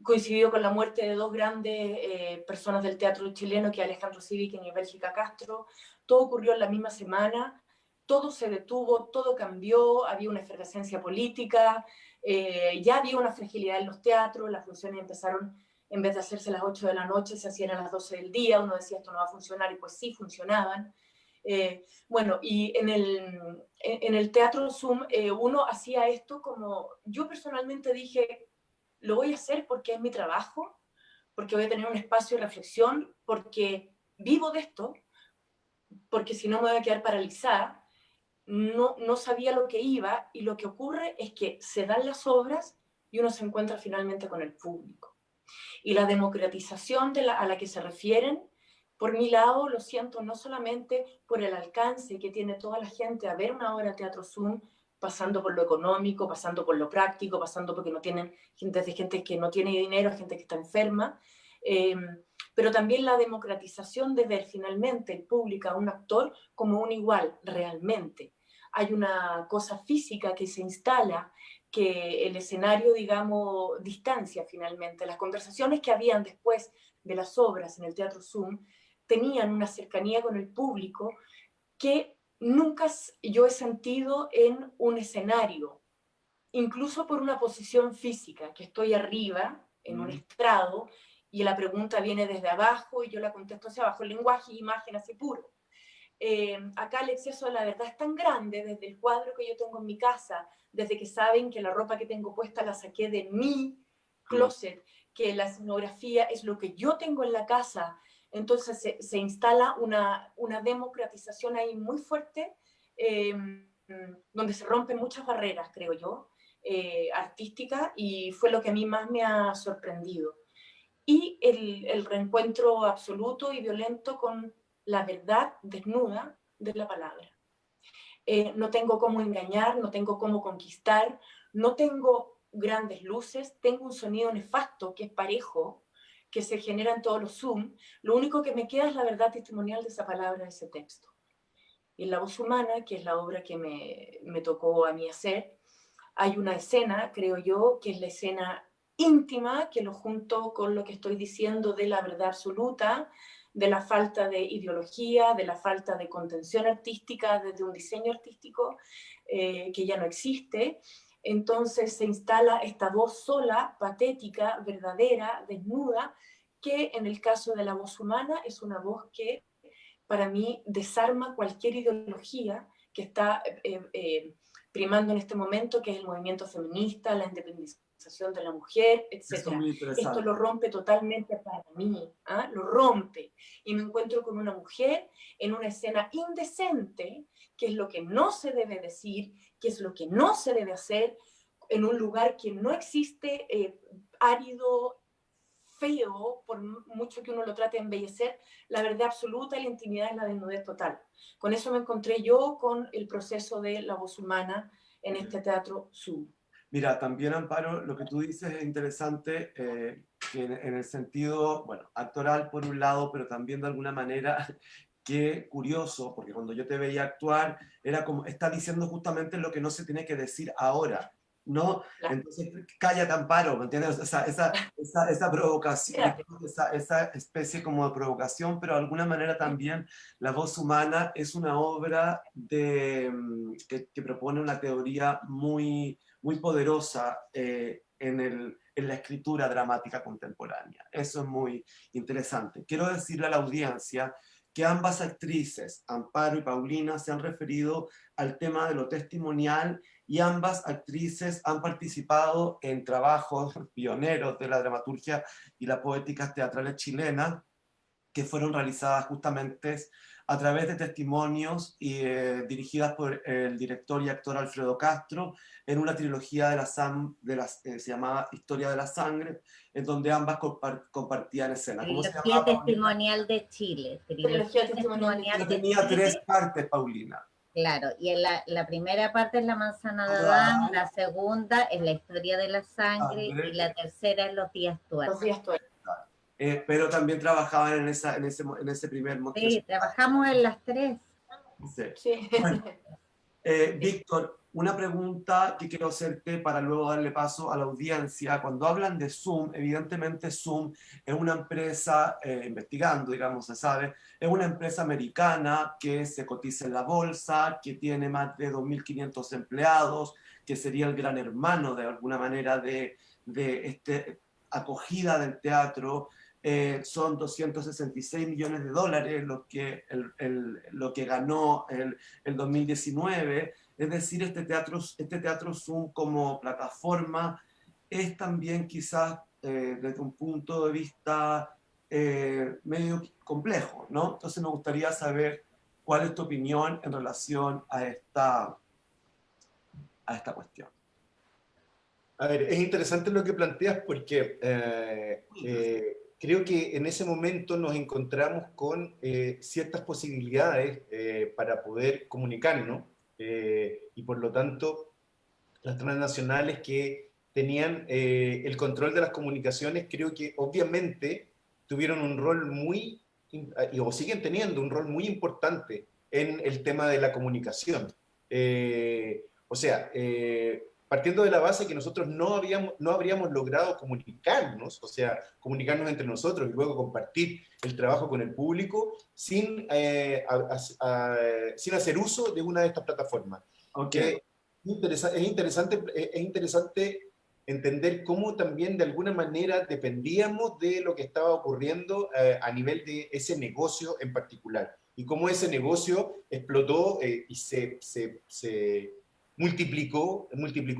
coincidió con la muerte de 2 grandes personas del teatro chileno, que Alejandro Civic y Bélgica Castro. Todo ocurrió en la misma semana, todo se detuvo, todo cambió, había una efervescencia política, ya había una fragilidad en los teatros, las funciones empezaron, en vez de hacerse a las 8 de la noche, se hacían a las 12 del día, uno decía esto no va a funcionar, y pues sí funcionaban. Bueno, y en el teatro Zoom uno hacía esto como, yo personalmente dije, lo voy a hacer porque es mi trabajo, porque voy a tener un espacio de reflexión, porque vivo de esto, porque si no me voy a quedar paralizada. No sabía lo que iba, y lo que ocurre es que se dan las obras y uno se encuentra finalmente con el público. Y la democratización a la que se refieren, por mi lado, lo siento no solamente por el alcance que tiene toda la gente a ver una obra de teatro Zoom, pasando por lo económico, pasando por lo práctico, pasando porque no tienen, desde gente que no tiene dinero, gente que está enferma, pero también la democratización de ver finalmente el público a un actor como un igual realmente. Hay una cosa física que se instala, que el escenario, digamos, distancia finalmente. Las conversaciones que habían después de las obras en el Teatro Zoom tenían una cercanía con el público que nunca yo he sentido en un escenario, incluso por una posición física, que estoy arriba, en un estrado, y la pregunta viene desde abajo y yo la contesto hacia abajo, el lenguaje y imagen así puro. Acá el exceso de la verdad es tan grande, desde el cuadro que yo tengo en mi casa, desde que saben que la ropa que tengo puesta la saqué de mi closet, que la escenografía es lo que yo tengo en la casa. Entonces se instala una democratización ahí muy fuerte, donde se rompen muchas barreras, creo yo, artísticas, y fue lo que a mí más me ha sorprendido. Y el reencuentro absoluto y violento con la verdad desnuda de la palabra. No tengo cómo engañar, no tengo cómo conquistar, no tengo grandes luces, tengo un sonido nefasto que es parejo, que se genera en todos los Zoom. Lo único que me queda es la verdad testimonial de esa palabra, de ese texto. Y en La voz humana, que es la obra que me tocó a mí hacer, hay una escena, creo yo, que es la escena íntima, que lo junto con lo que estoy diciendo de la verdad absoluta, de la falta de ideología, de la falta de contención artística, desde un diseño artístico que ya no existe, Entonces se instala esta voz sola, patética, verdadera, desnuda, que en el caso de la voz humana es una voz que para mí desarma cualquier ideología que está primando en este momento, que es el movimiento feminista, la independización de la mujer, Eso es etc. muy Esto interesante. lo rompe totalmente para mí, ¿ah? Lo rompe. Y me encuentro con una mujer en una escena indecente, que es lo que no se debe decir, que es lo que no se debe hacer, en un lugar que no existe, árido, feo, por mucho que uno lo trate de embellecer, la verdad absoluta y la intimidad es la desnudez total. Con eso me encontré yo con el proceso de la voz humana en este teatro Zoom. Mira, también, Amparo, lo que tú dices es interesante, que en el sentido, bueno, actoral por un lado, pero también de alguna manera, qué curioso, porque cuando yo te veía actuar, era como, está diciendo justamente lo que no se tiene que decir ahora, ¿no? Claro. Entonces, cállate, Amparo, ¿me entiendes? O sea, esa provocación, esa especie como de provocación, pero de alguna manera también la voz humana es una obra que propone una teoría muy poderosa en la escritura dramática contemporánea. Eso es muy interesante. Quiero decirle a la audiencia que ambas actrices, Amparo y Paulina, se han referido al tema de lo testimonial y ambas actrices han participado en trabajos pioneros de la dramaturgia y las poéticas teatrales chilenas que fueron realizadas justamente a través de testimonios y dirigidas por el director y actor Alfredo Castro en una trilogía se llamaba Historia de la Sangre, en donde ambas compartían escena. ¿Cómo se Trilogía llamaba, Paulina? testimonial de Chile. Trilogía testimonial Que de tenía Chile. 3 partes, Paulina. Claro, y en la primera parte es la manzana de Adán, la segunda es la historia de la sangre y la tercera es los días tuertos. Los días tuertos. Pero también trabajaban en ese primer montaje. Sí, trabajamos en las 3. Sí. Sí. Bueno, Víctor, una pregunta que quiero hacerte para luego darle paso a la audiencia. Cuando hablan de Zoom, evidentemente Zoom es una empresa, investigando, digamos, se sabe, es una empresa americana que se cotiza en la bolsa, que tiene más de 2.500 empleados, que sería el gran hermano de alguna manera de esta acogida del teatro. Son 266 millones de dólares lo que ganó el 2019. Es decir, este teatro Zoom como plataforma es también quizás desde un punto de vista medio complejo, ¿no? Entonces me gustaría saber cuál es tu opinión en relación a esta cuestión. A ver, es interesante lo que planteas porque creo que en ese momento nos encontramos con ciertas posibilidades para poder comunicarnos y por lo tanto las transnacionales que tenían el control de las comunicaciones creo que obviamente tuvieron un rol o siguen teniendo un rol muy importante en el tema de la comunicación. Partiendo de la base que nosotros no habríamos logrado comunicarnos, o sea, comunicarnos entre nosotros y luego compartir el trabajo con el público sin hacer uso de una de estas plataformas. Okay. Es interesante entender cómo también de alguna manera dependíamos de lo que estaba ocurriendo a nivel de ese negocio en particular y cómo ese negocio explotó y se multiplicó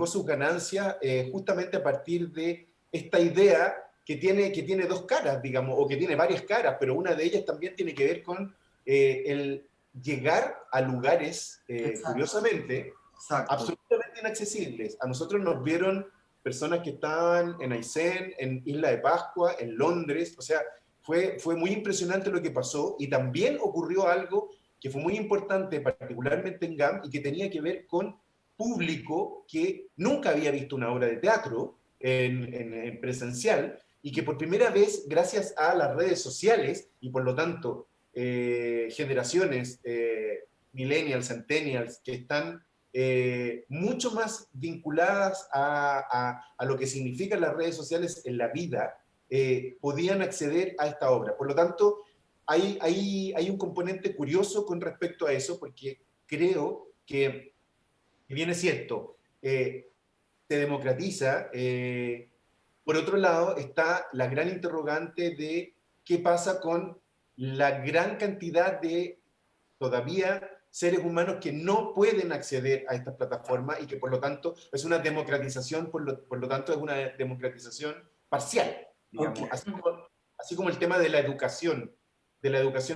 sus ganancias justamente a partir de esta idea que tiene dos caras, digamos, o que tiene varias caras, pero una de ellas también tiene que ver con el llegar a lugares, curiosamente, absolutamente inaccesibles. A nosotros nos vieron personas que estaban en Aysén, en Isla de Pascua, en Londres, o sea, fue muy impresionante lo que pasó y también ocurrió algo que fue muy importante, particularmente en GAM, y que tenía que ver con público que nunca había visto una obra de teatro en presencial y que por primera vez, gracias a las redes sociales y por lo tanto generaciones millennials, centennials, que están mucho más vinculadas a lo que significan las redes sociales en la vida, podían acceder a esta obra. Por lo tanto, hay un componente curioso con respecto a eso, porque creo que, bien es cierto, se democratiza, por otro lado está la gran interrogante de qué pasa con la gran cantidad de todavía seres humanos que no pueden acceder a estas plataformas y que por lo tanto es una democratización, por lo tanto es una democratización parcial, digamos. Ok. Así como el tema de la educación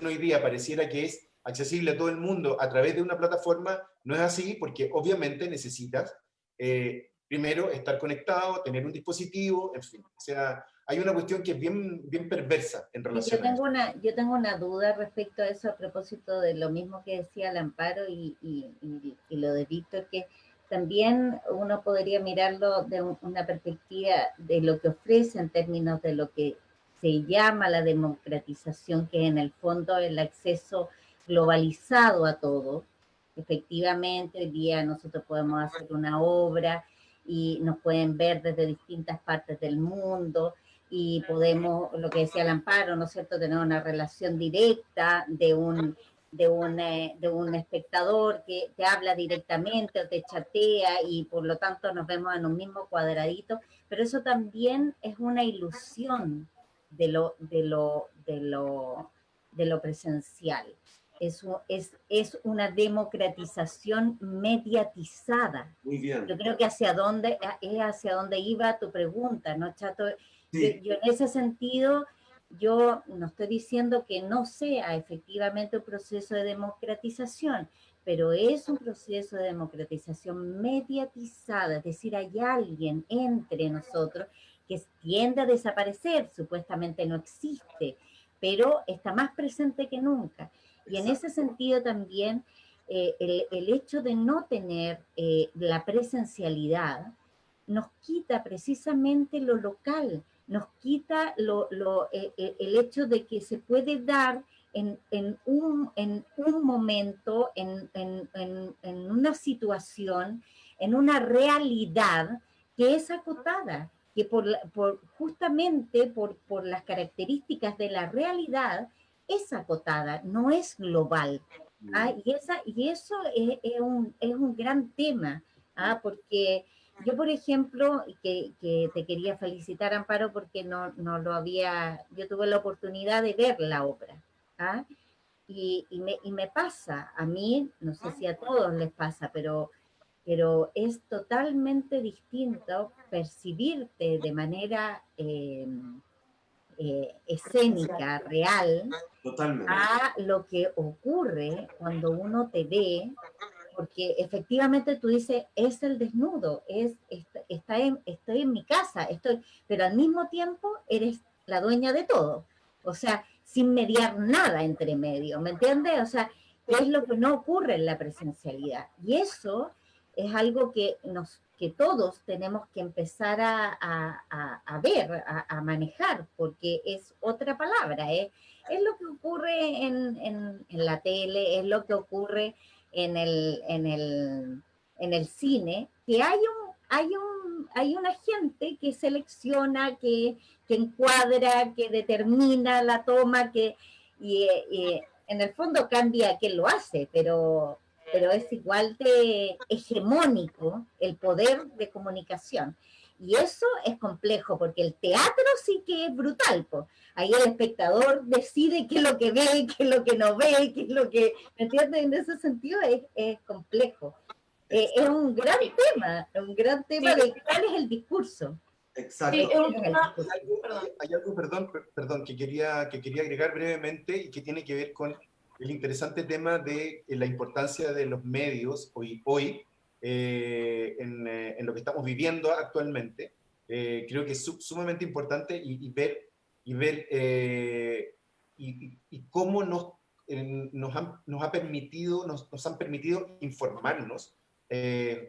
hoy día pareciera que es accesible a todo el mundo a través de una plataforma, no es así, porque obviamente necesitas primero estar conectado, tener un dispositivo, en fin. O sea, hay una cuestión que es bien perversa en relación a eso. Yo tengo una duda respecto a eso a propósito de lo mismo que decía el Amparo y lo de Víctor, que también uno podría mirarlo de una perspectiva de lo que ofrece en términos de lo que se llama la democratización, que en el fondo el acceso globalizado a todo. Efectivamente, hoy día nosotros podemos hacer una obra y nos pueden ver desde distintas partes del mundo, y podemos, lo que decía el Amparo, ¿no es cierto?, tener una relación directa de un espectador que te habla directamente o te chatea y por lo tanto nos vemos en un mismo cuadradito, pero eso también es una ilusión de lo presencial. Es una democratización mediatizada. Muy bien. Yo creo que hacia dónde iba tu pregunta, ¿no, Chato? Sí. Yo en ese sentido, yo no estoy diciendo que no sea efectivamente un proceso de democratización, pero es un proceso de democratización mediatizada, es decir, hay alguien entre nosotros que tiende a desaparecer, supuestamente no existe, pero está más presente que nunca. Y en ese sentido también el hecho de no tener la presencialidad nos quita precisamente lo local, nos quita el hecho de que se puede dar en un momento, en una situación, en una realidad que es acotada, que justamente por las características de la realidad es acotada, no es global. Y eso es un gran tema, porque yo, por ejemplo, que te quería felicitar, Amparo, porque no lo había, yo tuve la oportunidad de ver la obra, ¿ah? Y me pasa, a mí, no sé si a todos les pasa, pero es totalmente distinto percibirte de manera escénica, real, Totalmente. a lo que ocurre cuando uno te ve, porque efectivamente tú dices, es el desnudo, estoy en mi casa, pero al mismo tiempo eres la dueña de todo, o sea, sin mediar nada entre medio, ¿me entiendes? O sea, es lo que no ocurre en la presencialidad, y eso es algo que todos tenemos que empezar a ver, a manejar, porque es otra palabra, es lo que ocurre en la tele, es lo que ocurre en el cine, que hay una gente que selecciona, que encuadra, que determina la toma, y en el fondo cambia quién lo hace, pero es igual de hegemónico el poder de comunicación. Y eso es complejo, porque el teatro sí que es brutal, pues. Ahí el espectador decide qué es lo que ve, qué es lo que no ve, qué es lo que... ¿Me entiendes? En ese sentido es complejo. Es un gran tema de cuál es el discurso. Exacto. Sí, es un Hay tema, Hay algo, perdón, que quería agregar brevemente y que tiene que ver con el interesante tema de la importancia de los medios hoy en lo que estamos viviendo actualmente. Creo que es sumamente importante y ver cómo nos han permitido informarnos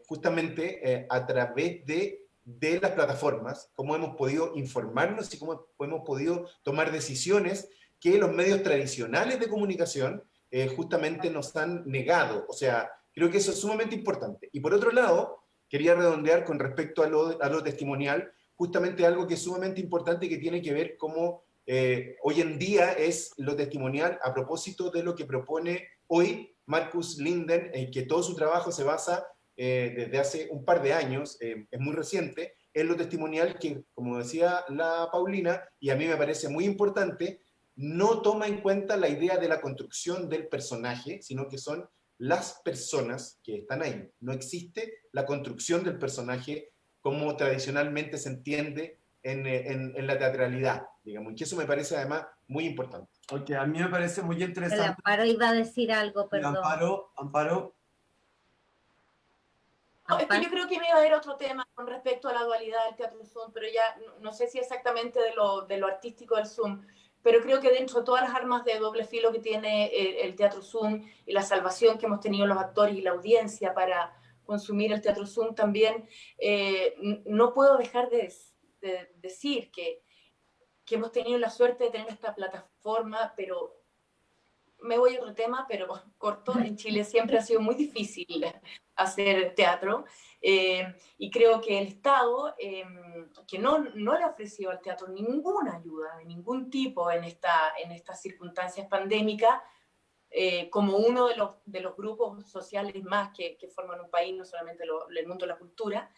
justamente a través de las plataformas, cómo hemos podido informarnos y cómo hemos podido tomar decisiones que los medios tradicionales de comunicación justamente nos han negado. O sea, creo que eso es sumamente importante. Y por otro lado, quería redondear con respecto a lo testimonial, justamente algo que es sumamente importante que tiene que ver cómo hoy en día es lo testimonial a propósito de lo que propone hoy Marcus Linden, que todo su trabajo se basa desde hace un par de años, es muy reciente, es lo testimonial que, como decía la Paulina, y a mí me parece muy importante, no toma en cuenta la idea de la construcción del personaje, sino que son las personas que están ahí. No existe la construcción del personaje como tradicionalmente se entiende en la teatralidad, digamos, y que eso me parece además muy importante. Ok, a mí me parece muy El interesante. Amparo iba a decir algo, perdón. Amparo. No, es que yo creo que me iba a haber otro tema con respecto a la dualidad del teatro Zoom, pero ya no sé si exactamente de lo artístico del Zoom, pero creo que dentro de todas las armas de doble filo que tiene el teatro Zoom y la salvación que hemos tenido los actores y la audiencia para consumir el teatro Zoom también, no puedo dejar de decir que hemos tenido la suerte de tener esta plataforma, pero me voy a otro tema, pero corto. En Chile siempre ha sido muy difícil hacer teatro y creo que el Estado, que no le ha ofrecido al teatro ninguna ayuda de ningún tipo en estas circunstancias pandémicas, como uno de los grupos sociales más que forman un país, no solamente el mundo de la cultura,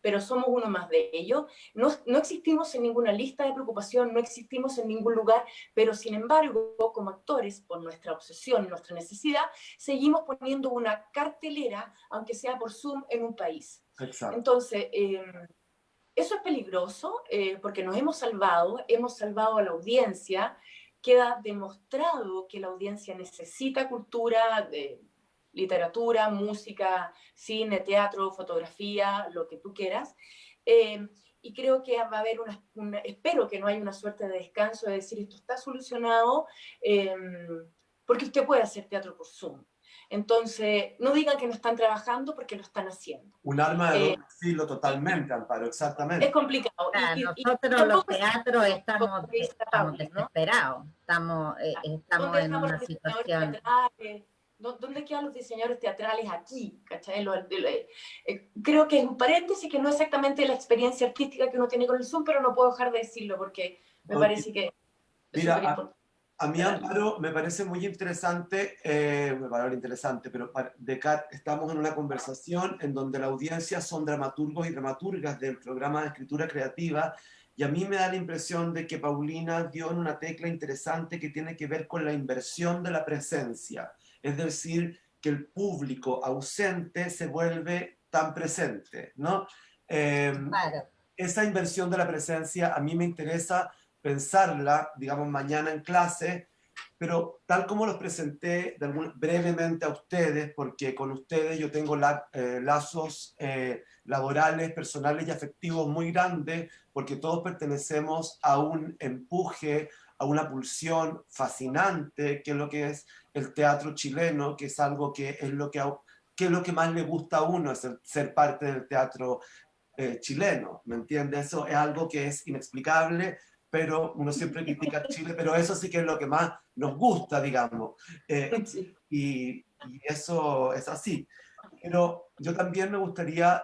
pero somos uno más de ellos. No existimos en ninguna lista de preocupación, no existimos en ningún lugar, pero sin embargo, como actores, por nuestra obsesión, nuestra necesidad, seguimos poniendo una cartelera, aunque sea por Zoom, en un país. Exacto. Entonces, eso es peligroso porque nos hemos salvado a la audiencia. Queda demostrado que la audiencia necesita cultura, literatura, música, cine, teatro, fotografía, lo que tú quieras. Y creo que va a haber espero que no haya una suerte de descanso, de decir esto está solucionado, porque usted puede hacer teatro por Zoom. Entonces, no digan que no están trabajando porque lo están haciendo. Un arma de doble filo totalmente, Amparo, exactamente. Es complicado. Nosotros los teatros estamos desesperados, estamos en una situación... ¿Dónde quedan los diseñadores teatrales aquí? ¿Cachai? Creo que es un paréntesis que no es exactamente la experiencia artística que uno tiene con el Zoom, pero no puedo dejar de decirlo porque me parece que es súper importante. A mí, Amparo, me parece muy interesante, pero estamos en una conversación en donde la audiencia son dramaturgos y dramaturgas del programa de escritura creativa, y a mí me da la impresión de que Paulina dio en una tecla interesante que tiene que ver con la inversión de la presencia, es decir, que el público ausente se vuelve tan presente, ¿no? Claro. Esa inversión de la presencia a mí me interesa pensarla, digamos, mañana en clase, pero tal como los presenté brevemente a ustedes, porque con ustedes yo tengo lazos laborales, personales y afectivos muy grandes, porque todos pertenecemos a un empuje, a una pulsión fascinante, que es lo que es el teatro chileno, que es algo que es lo que más le gusta a uno, es ser parte del teatro chileno, ¿me entiendes? Eso es algo que es inexplicable, pero uno siempre critica a Chile, pero eso sí que es lo que más nos gusta, digamos. Y eso es así. Pero yo también me gustaría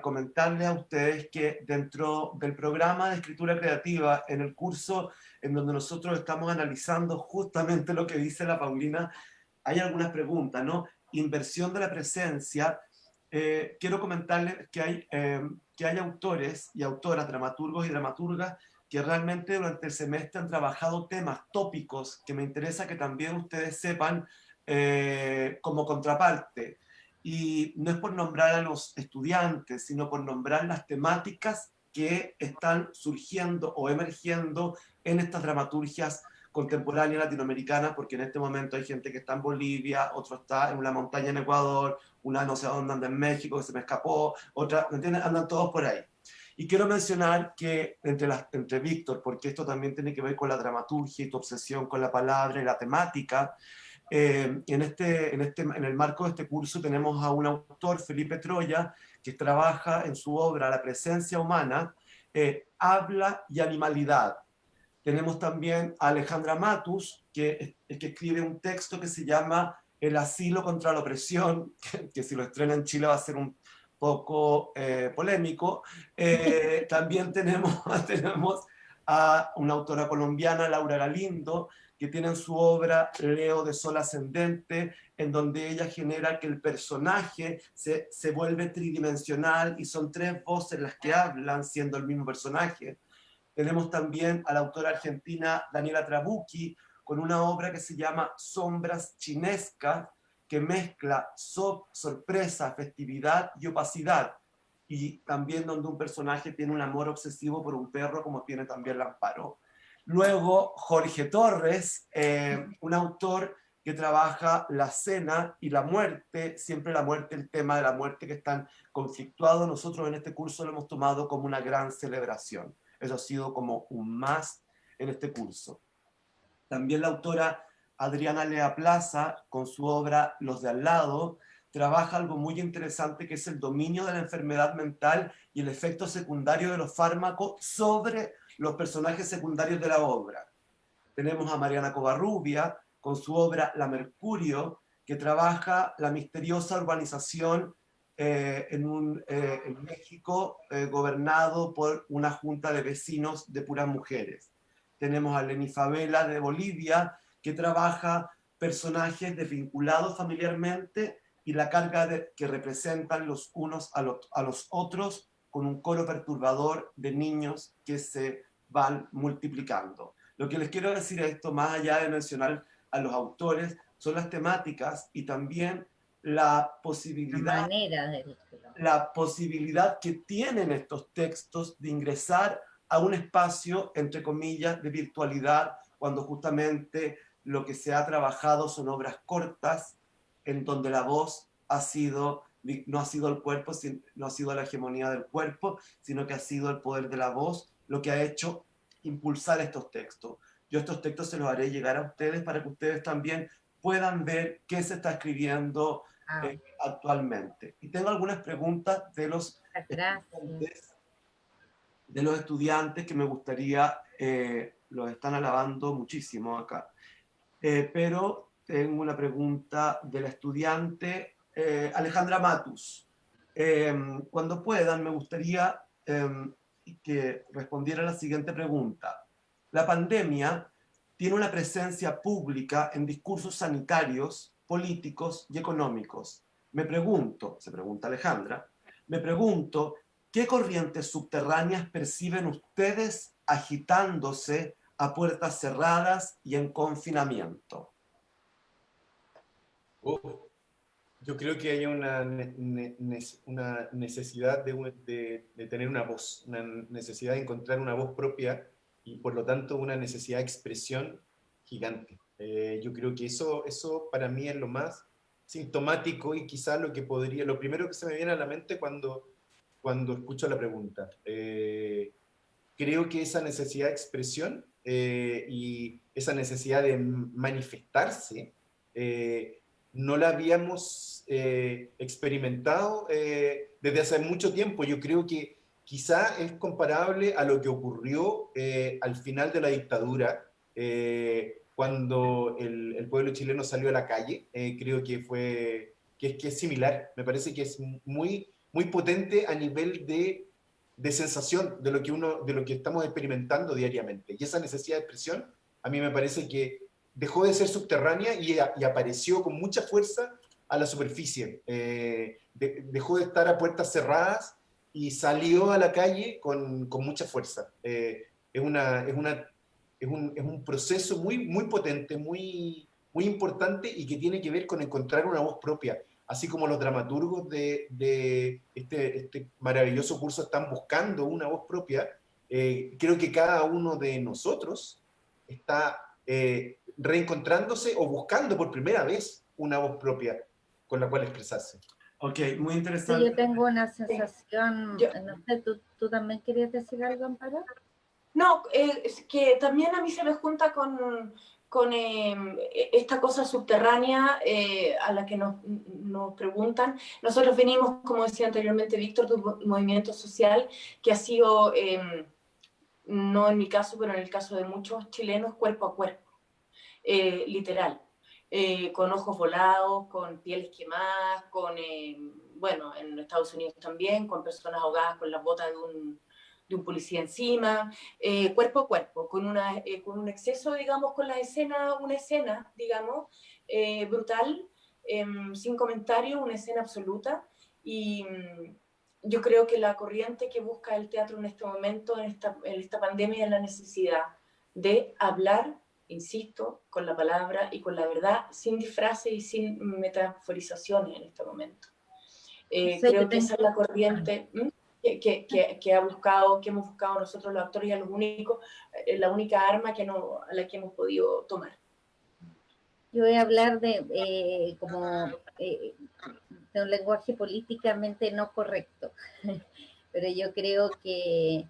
comentarles a ustedes que dentro del programa de escritura creativa, en el curso en donde nosotros estamos analizando justamente lo que dice la Paulina, hay algunas preguntas, ¿no? Inversión de la presencia. Quiero comentarles que hay autores y autoras, dramaturgos y dramaturgas que realmente durante el semestre han trabajado temas tópicos que me interesa que también ustedes sepan como contraparte. Y no es por nombrar a los estudiantes, sino por nombrar las temáticas que están surgiendo o emergiendo en estas dramaturgias contemporáneas latinoamericanas, porque en este momento hay gente que está en Bolivia, otro está en una montaña en Ecuador, una no sé dónde anda en México, que se me escapó, otra, ¿me entiendes? Andan todos por ahí. Y quiero mencionar que entre Víctor, porque esto también tiene que ver con la dramaturgia y tu obsesión con la palabra y la temática, en el marco de este curso tenemos a un autor, Felipe Troya, que trabaja en su obra La presencia humana, habla y animalidad. Tenemos también a Alejandra Matus, que escribe un texto que se llama El asilo contra la opresión, que si lo estrena en Chile va a ser un poco polémico. También tenemos a una autora colombiana, Laura Galindo, que tiene en su obra Leo de Sol Ascendente, en donde ella genera que el personaje se vuelve tridimensional y son 3 voces las que hablan siendo el mismo personaje. Tenemos también a la autora argentina Daniela Trabucchi con una obra que se llama Sombras Chinescas, que mezcla sorpresa, festividad y opacidad, y también donde un personaje tiene un amor obsesivo por un perro, como tiene también Lamparo. Luego, Jorge Torres, un autor que trabaja la cena y la muerte, siempre la muerte, el tema de la muerte que están conflictuados. Nosotros en este curso lo hemos tomado como una gran celebración. Eso ha sido como un más en este curso. También la autora Adriana Lea Plaza, con su obra Los de al lado, trabaja algo muy interesante que es el dominio de la enfermedad mental y el efecto secundario de los fármacos sobre los personajes secundarios de la obra. Tenemos a Mariana Covarrubia con su obra La Mercurio, que trabaja la misteriosa urbanización en México gobernado por una junta de vecinos de puras mujeres. Tenemos a Leni Favela de Bolivia, que trabaja personajes desvinculados familiarmente y la carga que representan los unos a los otros con un coro perturbador de niños que se van multiplicando. Lo que les quiero decir esto, más allá de mencionar a los autores, son las temáticas y también la posibilidad que tienen estos textos de ingresar a un espacio, entre comillas, de virtualidad, cuando justamente lo que se ha trabajado son obras cortas, en donde la voz no ha sido el cuerpo, no ha sido la hegemonía del cuerpo, sino que ha sido el poder de la voz lo que ha hecho impulsar estos textos. Yo estos textos se los haré llegar a ustedes para que ustedes también puedan ver qué se está escribiendo actualmente. Y tengo algunas preguntas de los estudiantes que me gustaría, los están alabando muchísimo acá. Pero tengo una pregunta de la estudiante Alejandra Matus. Cuando puedan, me gustaría que respondiera a la siguiente pregunta. La pandemia tiene una presencia pública en discursos sanitarios, políticos y económicos. Se pregunta Alejandra, me pregunto, ¿qué corrientes subterráneas perciben ustedes agitándose a puertas cerradas y en confinamiento? Yo creo que hay una necesidad de tener una voz, una necesidad de encontrar una voz propia y por lo tanto una necesidad de expresión gigante. Yo creo que eso para mí es lo más sintomático y quizás lo primero que se me viene a la mente cuando escucho la pregunta. Creo que esa necesidad de expresión y esa necesidad de manifestarse no la habíamos experimentado desde hace mucho tiempo. Yo creo que quizá es comparable a lo que ocurrió al final de la dictadura, cuando el pueblo chileno salió a la calle. Creo que es similar. Me parece que es muy, muy potente a nivel de sensación de lo que estamos experimentando diariamente. Y esa necesidad de expresión, a mí me parece que dejó de ser subterránea y apareció con mucha fuerza a la superficie. Dejó de estar a puertas cerradas y salió a la calle con mucha fuerza. Es un proceso muy, muy potente, muy, muy importante y que tiene que ver con encontrar una voz propia. Así como los dramaturgos de este maravilloso curso están buscando una voz propia, creo que cada uno de nosotros está reencontrándose o buscando por primera vez una voz propia con la cual expresarse. Ok, muy interesante. Sí, yo tengo una sensación, no sé, ¿tú también querías decir algo, Amparo? No, es que también a mí se me junta con esta cosa subterránea a la que nos preguntan. Nosotros venimos, como decía anteriormente Víctor, de un movimiento social que ha sido, no en mi caso, pero en el caso de muchos chilenos, cuerpo a cuerpo, literal. Con ojos volados, con pieles quemadas, bueno, en Estados Unidos también, con personas ahogadas con las botas de un policía encima, cuerpo a cuerpo, con un exceso, digamos, con la escena, una escena, digamos, brutal, sin comentario, una escena absoluta. Y yo creo que la corriente que busca el teatro en este momento, en esta pandemia, es la necesidad de hablar, insisto, con la palabra y con la verdad, sin disfraces y sin metaforizaciones en este momento. Creo que esa es la corriente que hemos buscado nosotros los actores, y la única arma a la que hemos podido tomar. Yo voy a hablar de un lenguaje políticamente no correcto, pero yo creo que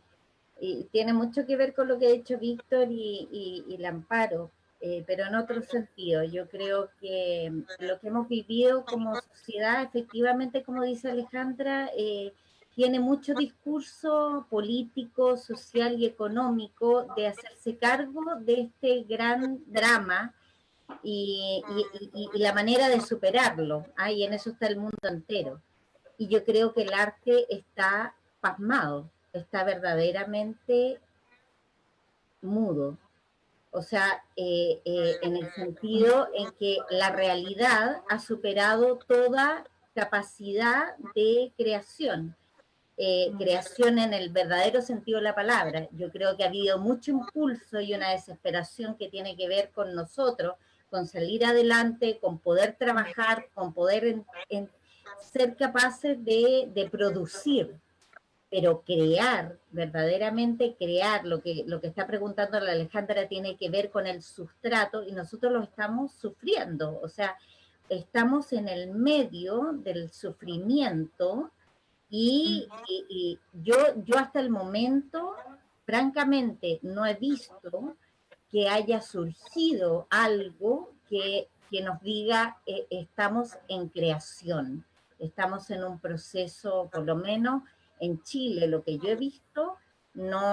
tiene mucho que ver con lo que ha dicho Víctor y el Amparo, pero en otro sentido. Yo creo que lo que hemos vivido como sociedad, efectivamente, como dice Alejandra, tiene mucho discurso político, social y económico de hacerse cargo de este gran drama y la manera de superarlo. Y en eso está el mundo entero. Y yo creo que el arte está pasmado, está verdaderamente mudo. O sea, en el sentido en que la realidad ha superado toda capacidad de creación. Creación en el verdadero sentido de la palabra. Yo creo que ha habido mucho impulso y una desesperación que tiene que ver con nosotros, con salir adelante, con poder trabajar, con poder ser capaces de producir, pero crear, verdaderamente crear, lo que está preguntando la Alejandra tiene que ver con el sustrato y nosotros lo estamos sufriendo, o sea, estamos en el medio del sufrimiento y yo hasta el momento, francamente, no he visto que haya surgido algo que nos diga estamos en creación, estamos en un proceso, por lo menos en Chile, lo que yo he visto, no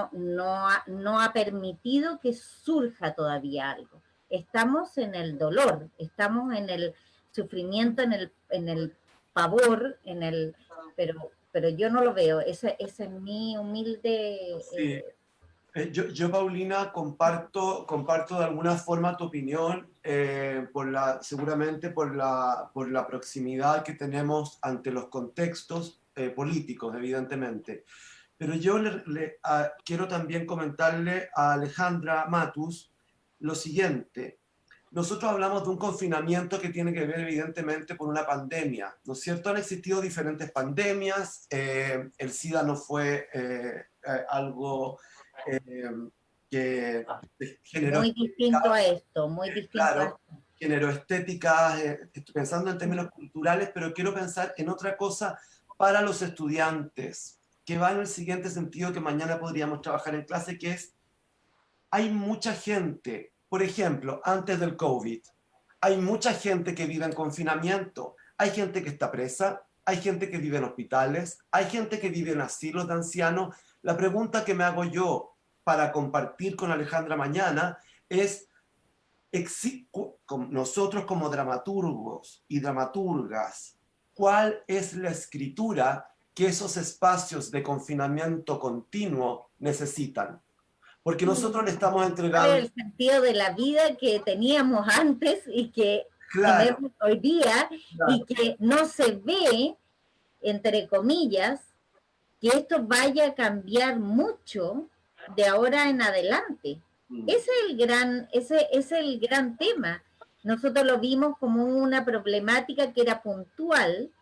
ha permitido que surja todavía algo. Estamos en el dolor, estamos en el sufrimiento, en el pavor, pero yo no lo veo. Ese es mi humilde... Sí. Yo, Paulina, comparto de alguna forma tu opinión, seguramente por la proximidad que tenemos ante los contextos políticos, evidentemente. Pero yo quiero también comentarle a Alejandra Matus lo siguiente. Nosotros hablamos de un confinamiento que tiene que ver evidentemente con una pandemia, ¿no es cierto? Han existido diferentes pandemias, el SIDA no fue algo que generó... Muy distinto a esto, muy distinto claro, a esto. Generó estéticas, pensando en términos culturales, pero quiero pensar en otra cosa para los estudiantes, que va en el siguiente sentido que mañana podríamos trabajar en clase, que es, hay mucha gente, por ejemplo, antes del COVID, hay mucha gente que vive en confinamiento, hay gente que está presa, hay gente que vive en hospitales, hay gente que vive en asilos de ancianos. La pregunta que me hago yo para compartir con Alejandra mañana es, nosotros como dramaturgos y dramaturgas, ¿cuál es la escritura que esos espacios de confinamiento continuo necesitan? Porque nosotros le estamos entregando... El sentido de la vida que teníamos antes y que tenemos hoy día, y que no se ve, entre comillas, que esto vaya a cambiar mucho de ahora en adelante. Ese es el gran tema. Nosotros lo vimos como una problemática que era puntual,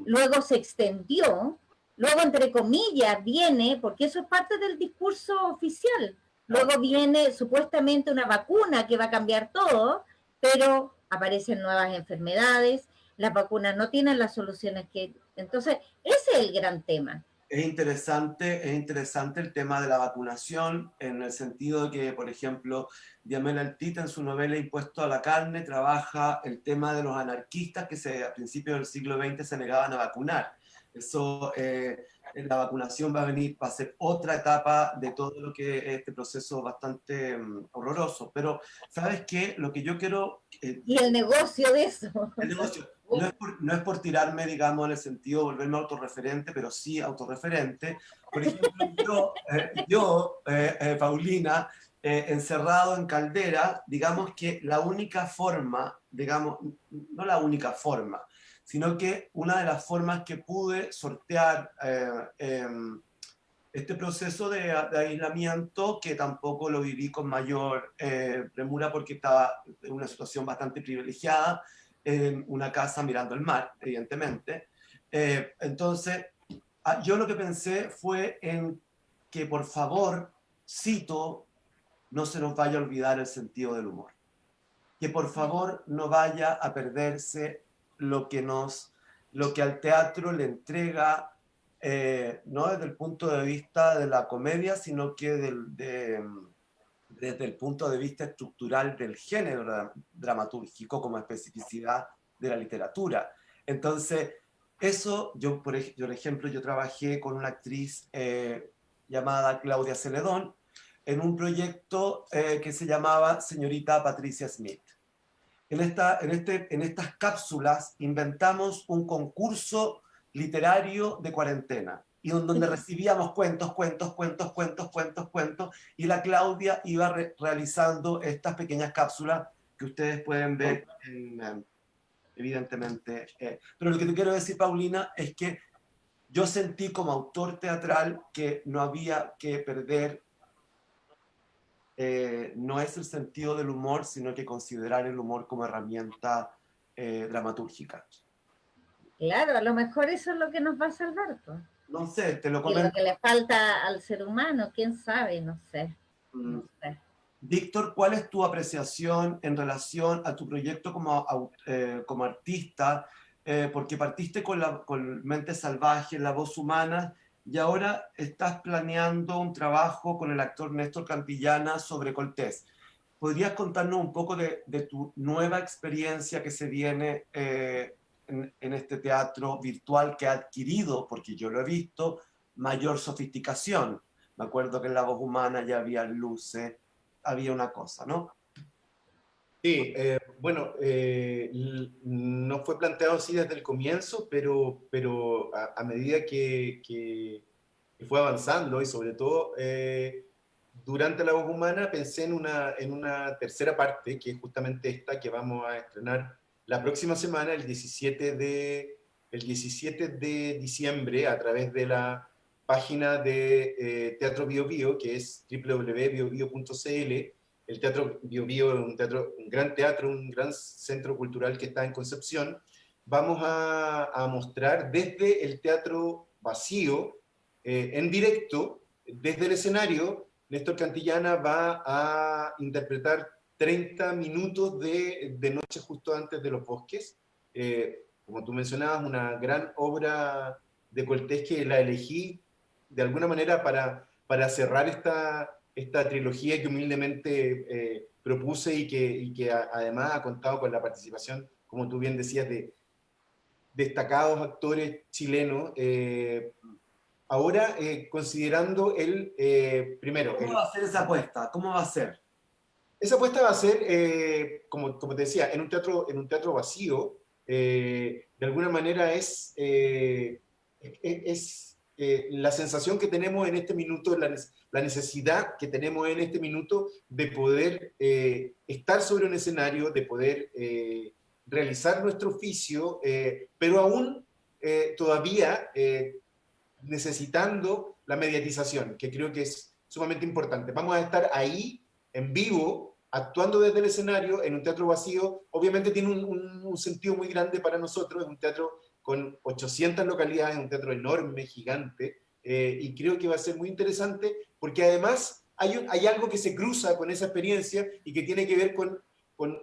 luego se extendió, luego entre comillas viene, porque eso es parte del discurso oficial, luego viene supuestamente una vacuna que va a cambiar todo, pero aparecen nuevas enfermedades, las vacunas no tienen las soluciones que... Entonces, ese es el gran tema. Es interesante el tema de la vacunación, en el sentido de que, por ejemplo, Diamela Altita en su novela Impuesto a la Carne trabaja el tema de los anarquistas que a principios del siglo XX se negaban a vacunar. Eso, la vacunación va a ser otra etapa de todo lo que es este proceso bastante horroroso. Pero, ¿sabes qué? Lo que yo quiero... y el negocio de eso. El negocio. no es por tirarme, digamos, en el sentido de volverme autorreferente, pero sí autorreferente. Por ejemplo, Paulina, encerrado en Caldera, digamos que la única forma, digamos, no la única forma, sino que una de las formas que pude sortear este proceso de aislamiento, que tampoco lo viví con mayor premura porque estaba en una situación bastante privilegiada, en una casa mirando el mar, evidentemente. Entonces, yo lo que pensé fue en que, por favor, cito, no se nos vaya a olvidar el sentido del humor. Que por favor no vaya a perderse lo que al teatro le entrega, no desde el punto de vista de la comedia, sino que desde el punto de vista estructural del género dramatúrgico como especificidad de la literatura. Entonces, eso, por ejemplo, yo trabajé con una actriz llamada Claudia Celedón en un proyecto que se llamaba Señorita Patricia Smith. En estas cápsulas inventamos un concurso literario de cuarentena, y donde recibíamos cuentos, y la Claudia iba realizando estas pequeñas cápsulas que ustedes pueden ver, evidentemente. Pero lo que te quiero decir, Paulina, es que yo sentí como autor teatral que no había que perder, no es el sentido del humor, sino que considerar el humor como herramienta dramatúrgica. Claro, a lo mejor eso es lo que nos va a salvar, pues. No sé, te lo Y comento. lo que le falta al ser humano, quién sabe, no sé. No sé. Víctor, ¿cuál es tu apreciación en relación a tu proyecto como artista? Porque partiste con Mente Salvaje, La Voz Humana, y ahora estás planeando un trabajo con el actor Néstor Cantillana sobre Cortés. ¿Podrías contarnos un poco de tu nueva experiencia que se viene en este teatro virtual que ha adquirido, porque yo lo he visto, mayor sofisticación? Me acuerdo que en La Voz Humana ya había luces, había una cosa, ¿no? Sí, bueno, no fue planteado así desde el comienzo, pero a medida que fue avanzando y sobre todo durante La Voz Humana pensé en una tercera parte, que es justamente esta que vamos a estrenar la próxima semana, el 17 de diciembre, a través de la página de Teatro Bio Bio, que es www.biobio.cl. El Teatro Bio Bio es un gran teatro, un gran centro cultural que está en Concepción. Vamos a mostrar desde el teatro vacío, en directo, desde el escenario. Néstor Cantillana va a interpretar 30 minutos de Noche justo antes de los bosques. Como tú mencionabas, una gran obra de Cortés que la elegí de alguna manera para cerrar esta trilogía que humildemente propuse y que además ha contado con la participación, como tú bien decías, de destacados actores chilenos. Ahora, considerando primero... ¿Cómo va a ser esa apuesta? ¿Cómo va a ser? Esa apuesta va a ser, como te decía, en un teatro vacío. De alguna manera es la sensación que tenemos en este minuto, la necesidad que tenemos en este minuto de poder estar sobre un escenario, de poder realizar nuestro oficio, pero aún todavía necesitando la mediatización, que creo que es sumamente importante. Vamos a estar ahí, en vivo, actuando desde el escenario, en un teatro vacío. Obviamente tiene un sentido muy grande para nosotros, es un teatro con 800 localidades, es un teatro enorme, gigante, y creo que va a ser muy interesante, porque además hay algo que se cruza con esa experiencia y que tiene que ver con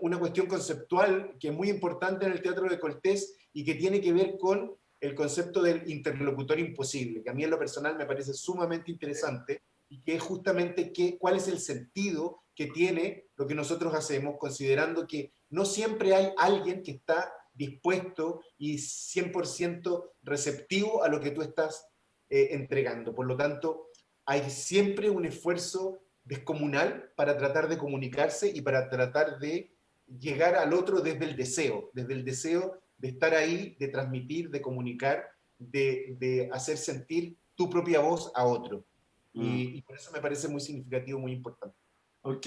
una cuestión conceptual que es muy importante en el teatro de Cortés y que tiene que ver con el concepto del interlocutor imposible, que a mí en lo personal me parece sumamente interesante, y que es justamente cuál es el sentido que tiene lo que nosotros hacemos, considerando que no siempre hay alguien que está dispuesto y 100% receptivo a lo que tú estás entregando. Por lo tanto, hay siempre un esfuerzo descomunal para tratar de comunicarse y para tratar de llegar al otro desde el deseo de estar ahí, de transmitir, de comunicar, de hacer sentir tu propia voz a otro. Y por eso me parece muy significativo, muy importante. Ok,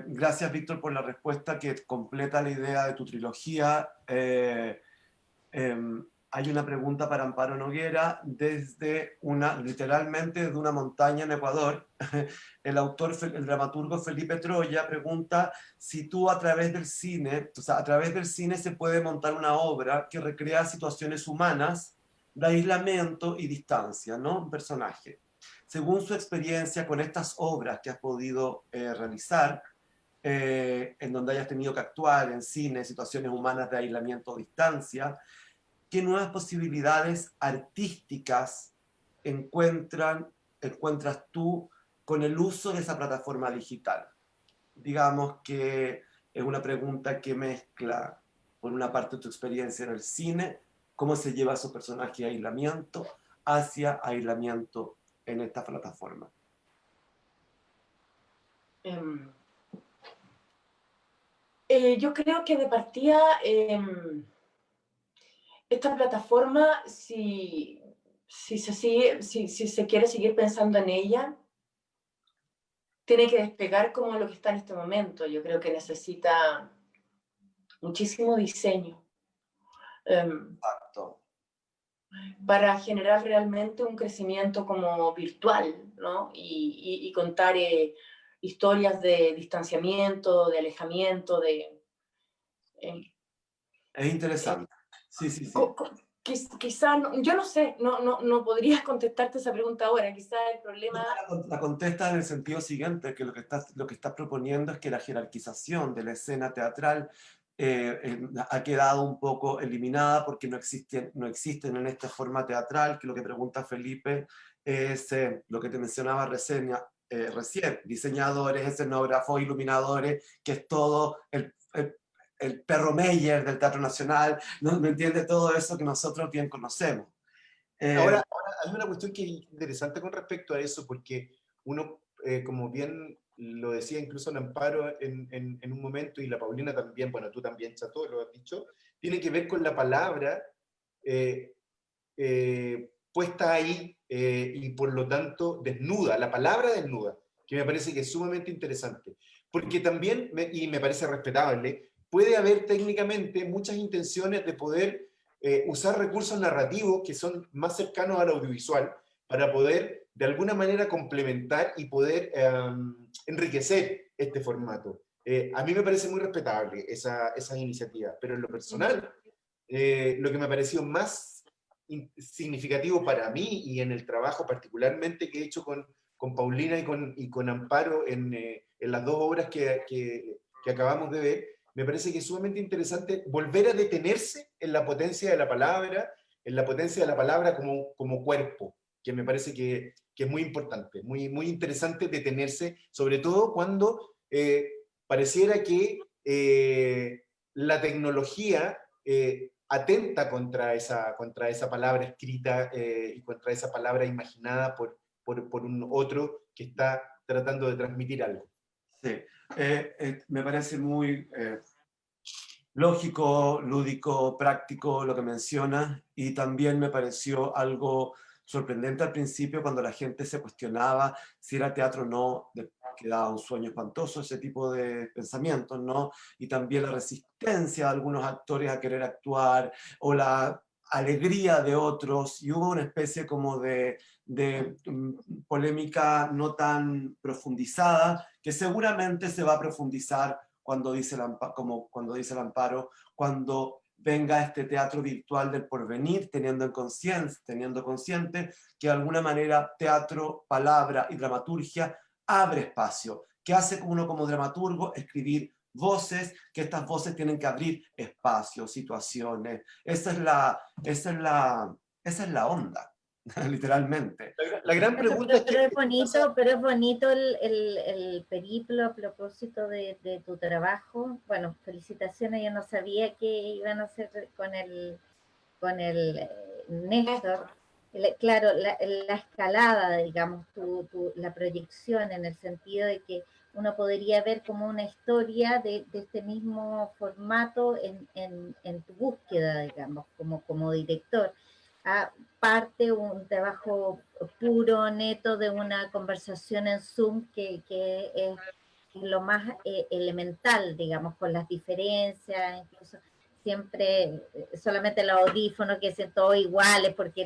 gracias Víctor por la respuesta que completa la idea de tu trilogía. Hay una pregunta para Amparo Noguera desde literalmente de una montaña en Ecuador. El dramaturgo Felipe Troya pregunta si tú a través del cine, o sea, a través del cine se puede montar una obra que recrea situaciones humanas de aislamiento y distancia, ¿no? Un personaje. Según su experiencia con estas obras que has podido realizar, en donde hayas tenido que actuar en cine, situaciones humanas de aislamiento o distancia, ¿qué nuevas posibilidades artísticas encuentras tú con el uso de esa plataforma digital? Digamos que es una pregunta que mezcla, por una parte, tu experiencia en el cine, cómo se lleva a su personaje de aislamiento hacia aislamiento en esta plataforma. Yo creo que de partida esta plataforma, si se quiere seguir pensando en ella, tiene que despegar como lo que está en este momento. Yo creo que necesita muchísimo diseño Exacto. para generar realmente un crecimiento como virtual, ¿no? Y contar historias de distanciamiento, de alejamiento, Es interesante. Sí, sí, sí. Quizás, yo no sé, no podría contestarte esa pregunta ahora, quizás el problema... La contesta en el sentido siguiente, que lo que estás proponiendo es que la jerarquización de la escena teatral ha quedado un poco eliminada porque no existen en esta forma teatral, que lo que pregunta Felipe es lo que te mencionaba recién, diseñadores, escenógrafos, iluminadores, que es todo el perro Meyer del Teatro Nacional, ¿no? ¿Me entiende? Todo eso que nosotros bien conocemos. Ahora, hay una cuestión que es interesante con respecto a eso, porque uno, como bien lo decía incluso el Amparo en un momento, y la Paulina también, bueno, tú también, Chato, lo has dicho, tiene que ver con la palabra puesta ahí y por lo tanto desnuda, la palabra desnuda, que me parece que es sumamente interesante. Porque también, y me parece respetable, puede haber técnicamente muchas intenciones de poder usar recursos narrativos que son más cercanos al audiovisual para poder de alguna manera complementar y poder enriquecer este formato. A mí me parece muy respetable esas iniciativas, pero en lo personal, lo que me pareció más significativo para mí y en el trabajo particularmente que he hecho con Paulina y con Amparo en las dos obras que acabamos de ver, me parece que es sumamente interesante volver a detenerse en la potencia de la palabra, en la potencia de la palabra como cuerpo, que me parece que es muy importante, muy, muy interesante detenerse, sobre todo cuando pareciera que la tecnología atenta contra esa palabra escrita y contra esa palabra imaginada por un otro que está tratando de transmitir algo. Sí, me parece muy lógico, lúdico, práctico lo que mencionas, y también me pareció algo sorprendente al principio cuando la gente se cuestionaba si era teatro o no, que daba un sueño espantoso ese tipo de pensamientos, ¿no? Y también la resistencia de algunos actores a querer actuar o la alegría de otros, y hubo una especie como de polémica no tan profundizada, que seguramente se va a profundizar cuando dice el Amparo, cuando venga este teatro virtual del porvenir, teniendo consciente que de alguna manera teatro, palabra y dramaturgia abre espacio. ¿Qué hace uno como dramaturgo? Escribir voces, que estas voces tienen que abrir espacios, situaciones. Esa es la onda, literalmente. La gran pregunta pero es bonito el periplo a propósito de tu trabajo. Bueno, felicitaciones, yo no sabía que iban a hacer con el Néstor. Claro, la escalada, digamos, la proyección en el sentido de que uno podría ver como una historia de este mismo formato en tu búsqueda, digamos, como director. Parte un trabajo puro, neto de una conversación en Zoom que es lo más elemental, digamos, con las diferencias, incluso siempre solamente los audífonos que sean todos iguales, porque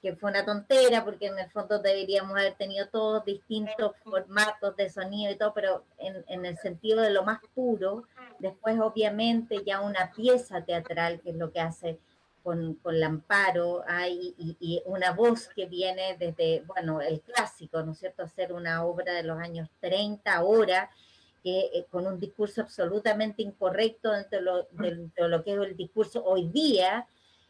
que fue una tontera, porque en el fondo deberíamos haber tenido todos distintos formatos de sonido y todo, pero en el sentido de lo más puro, después obviamente ya una pieza teatral, que es lo que hace con Lamparo, y una voz que viene desde, bueno, el clásico, ¿no es cierto?, hacer una obra de los años 30 ahora, que con un discurso absolutamente incorrecto dentro de lo que es el discurso hoy día,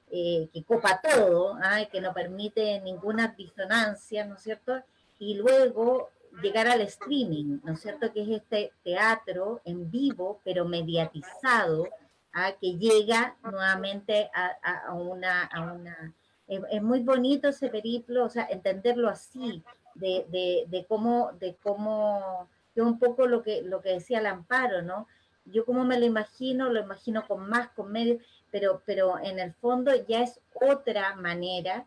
que copa todo, que no permite ninguna disonancia, ¿no es cierto? Y luego llegar al streaming, ¿no es cierto? Que es este teatro en vivo, pero mediatizado, que llega nuevamente a una... Es muy bonito ese periplo, o sea, entenderlo así, de cómo, que un poco lo que decía el Amparo, ¿no? Yo como me lo imagino con más, con medio, pero en el fondo ya es otra manera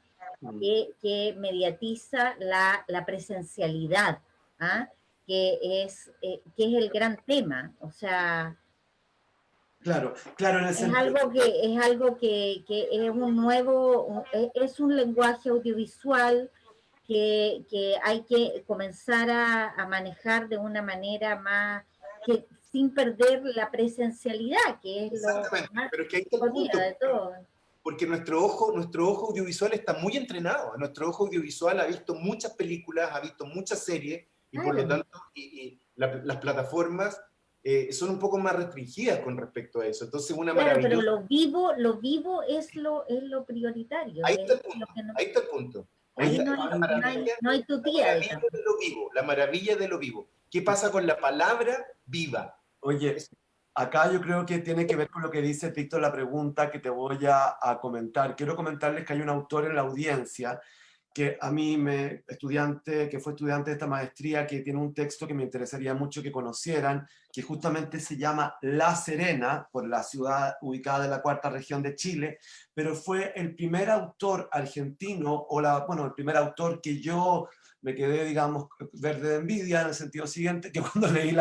que mediatiza la presencialidad, ¿ah? Que es el gran tema. O sea, Claro, claro, en el es sentido... algo que es un nuevo, es un lenguaje audiovisual que hay que comenzar a manejar de una manera más, que sin perder la presencialidad, que es lo Exactamente, más pero es que ahí está el bonito punto, de todo. porque nuestro ojo audiovisual está muy entrenado. Nuestro ojo audiovisual ha visto muchas películas, ha visto muchas series, y por lo Claro. tanto las plataformas son un poco más restringidas con respecto a eso. Entonces, una Claro, pero maravillosa... lo vivo es lo prioritario, Ahí está es el punto, lo que no, ahí está el punto. Ahí ahí Oye, está no la hay, maravilla, no hay tu la tía, maravilla digamos. de lo vivo, la maravilla de lo vivo. ¿Qué pasa con la palabra viva? oye, acá yo creo que tiene que ver con lo que dice Víctor, la pregunta que te voy a comentar. Quiero comentarles que hay un autor en la audiencia que a mí, que fue estudiante de esta maestría, que tiene un texto que me interesaría mucho que conocieran, que justamente se llama La Serena, por la ciudad ubicada en la cuarta región de Chile, pero fue el primer autor argentino, bueno, el primer autor que yo me quedé, digamos, verde de envidia, en el sentido siguiente, que cuando leí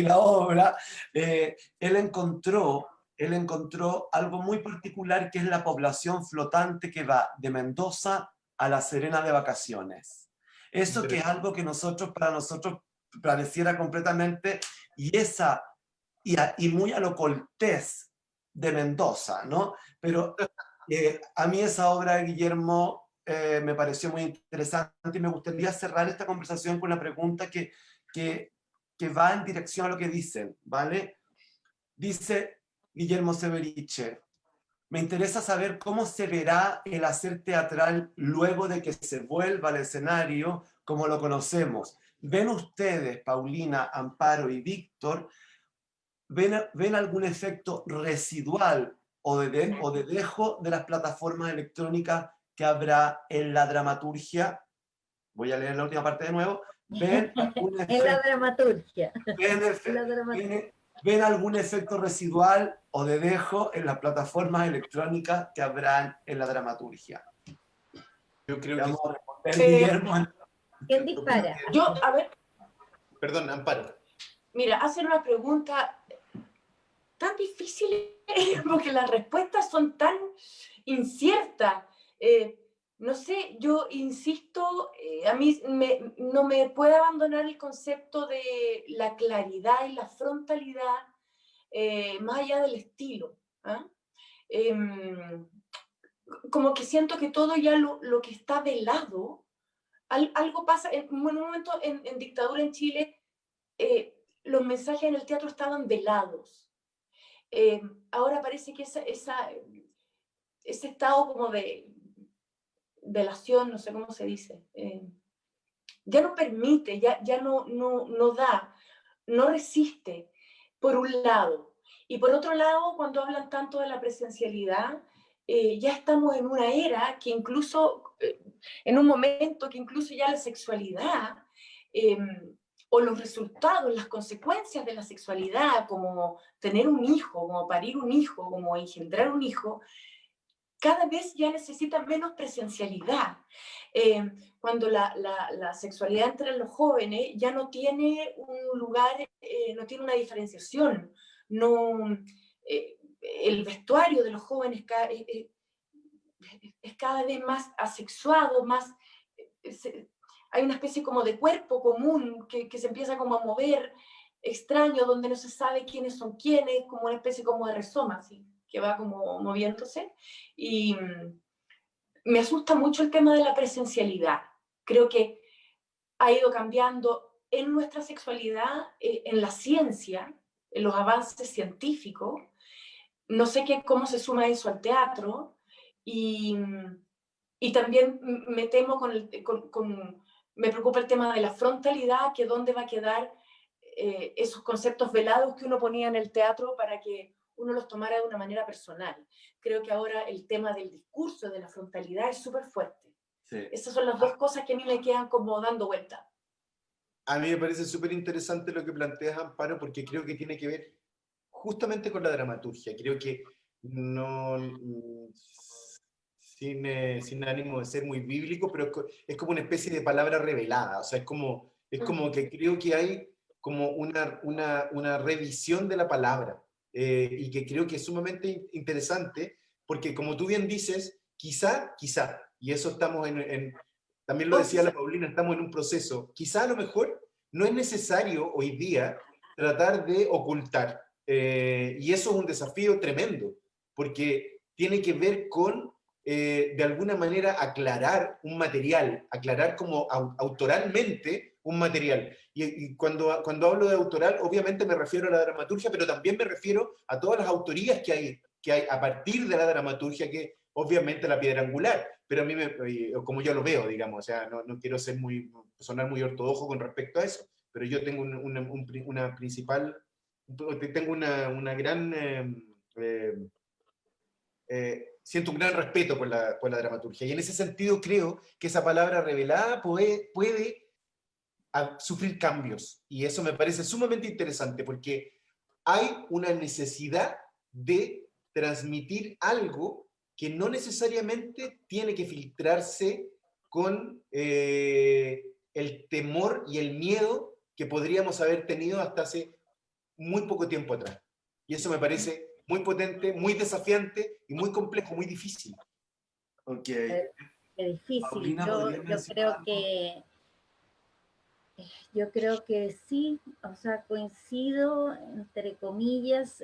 la obra, él encontró algo muy particular, que es la población flotante que va de Mendoza a La Serena de vacaciones. Eso que es algo que para nosotros pareciera completamente, y muy a lo Cortés de Mendoza, ¿no? Pero a mí esa obra de Guillermo me pareció muy interesante, y me gustaría cerrar esta conversación con la pregunta que va en dirección a lo que dicen, ¿vale? Dice Guillermo Severiche: me interesa saber cómo se verá el hacer teatral luego de que se vuelva al escenario como lo conocemos. ¿Ven ustedes, Paulina, Amparo y Víctor, ven algún efecto residual o de dejo de las plataformas electrónicas que habrá en la dramaturgia? Voy a leer la última parte de nuevo. ¿Ven algún En la efecto, dramaturgia. ven, En la ven algún efecto residual o de dejo en las plataformas electrónicas que habrán en la dramaturgia? Yo creo que... Vamos a responder, Guillermo. ¿Quién dispara? Yo, a ver, Perdón, Amparo. mira, hacen una pregunta tan difícil porque las respuestas son tan inciertas. No sé, yo insisto, a mí no me puede abandonar el concepto de la claridad y la frontalidad, más allá del estilo. ¿Ah? Como que siento que todo ya lo que está velado, algo pasa, en un momento en dictadura en Chile, los mensajes en el teatro estaban velados. Ahora parece que ese estado como de velación, no sé cómo se dice, ya no permite, ya no da, no resiste, por un lado. Y por otro lado, cuando hablan tanto de la presencialidad, ya estamos en una era que incluso, en un momento que incluso ya la sexualidad o los resultados, las consecuencias de la sexualidad, como tener un hijo, como parir un hijo, como engendrar un hijo, cada vez ya necesitan menos presencialidad. Cuando la sexualidad entre los jóvenes ya no tiene un lugar, no tiene una diferenciación, no, el vestuario de los jóvenes es cada vez más asexuado, más, hay una especie como de cuerpo común que se empieza como a mover extraño, donde no se sabe quiénes son quiénes, como una especie como de rizoma, así, que va como moviéndose. Y me asusta mucho el tema de la presencialidad. Creo que ha ido cambiando en nuestra sexualidad, en la ciencia, en los avances científicos. No sé cómo se suma eso al teatro. Y también me temo me preocupa el tema de la frontalidad, que dónde va a quedar esos conceptos velados que uno ponía en el teatro para que uno los tomara de una manera personal. Creo que ahora el tema del discurso, de la frontalidad, es súper fuerte. Sí. Esas son las dos cosas que a mí me quedan como dando vuelta. A mí me parece súper interesante lo que planteas, Amparo, porque creo que tiene que ver justamente con la dramaturgia. Creo que no, sin ánimo de ser muy bíblico, pero es como una especie de palabra revelada. O sea, es como que creo que hay como una revisión de la palabra, y que creo que es sumamente interesante, porque como tú bien dices, quizá, y eso estamos también lo decía la Paulina, estamos en un proceso, quizá a lo mejor no es necesario hoy día tratar de ocultar, y eso es un desafío tremendo, porque tiene que ver con, de alguna manera, aclarar un material, aclarar como autoralmente un material. Y cuando hablo de autoral, obviamente me refiero a la dramaturgia, pero también me refiero a todas las autorías que hay a partir de la dramaturgia, que obviamente la piedra angular, pero a mí, como yo lo veo, digamos, o sea, no quiero sonar muy ortodoxo con respecto a eso, pero yo tengo una principal, tengo una gran, siento un gran respeto por la dramaturgia, y en ese sentido creo que esa palabra revelada puede sufrir cambios, y eso me parece sumamente interesante, porque hay una necesidad de transmitir algo que no necesariamente tiene que filtrarse con el temor y el miedo que podríamos haber tenido hasta hace muy poco tiempo atrás. Y eso me parece muy potente, muy desafiante y muy complejo, muy difícil. Ok. Es difícil. Paulina, Yo creo que sí, o sea, coincido, entre comillas,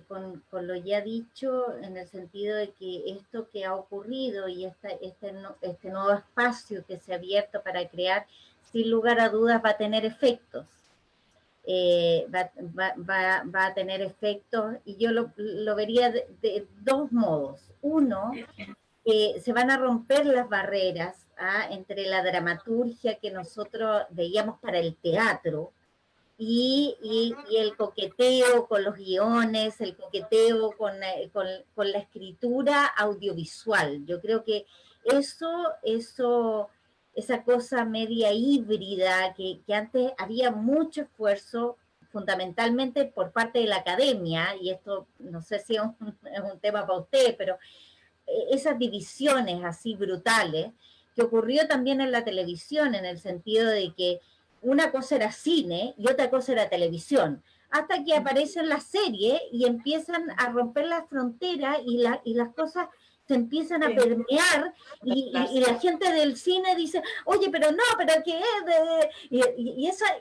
con lo ya dicho, en el sentido de que esto que ha ocurrido y este nuevo espacio que se ha abierto para crear, sin lugar a dudas va a tener efectos. Va a tener efectos, y yo lo vería de dos modos. Uno, se van a romper las barreras entre la dramaturgia que nosotros veíamos para el teatro y el coqueteo con los guiones, el coqueteo con la escritura audiovisual. Yo creo que esa cosa media híbrida, que antes había mucho esfuerzo, fundamentalmente por parte de la academia, y esto no sé si es un tema para usted, pero esas divisiones así brutales, que ocurrió también en la televisión, en el sentido de que una cosa era cine y otra cosa era televisión, hasta que aparecen las series y empiezan a romper las fronteras y las cosas se empiezan a permear, y la gente del cine dice, oye, pero no, pero ¿qué es?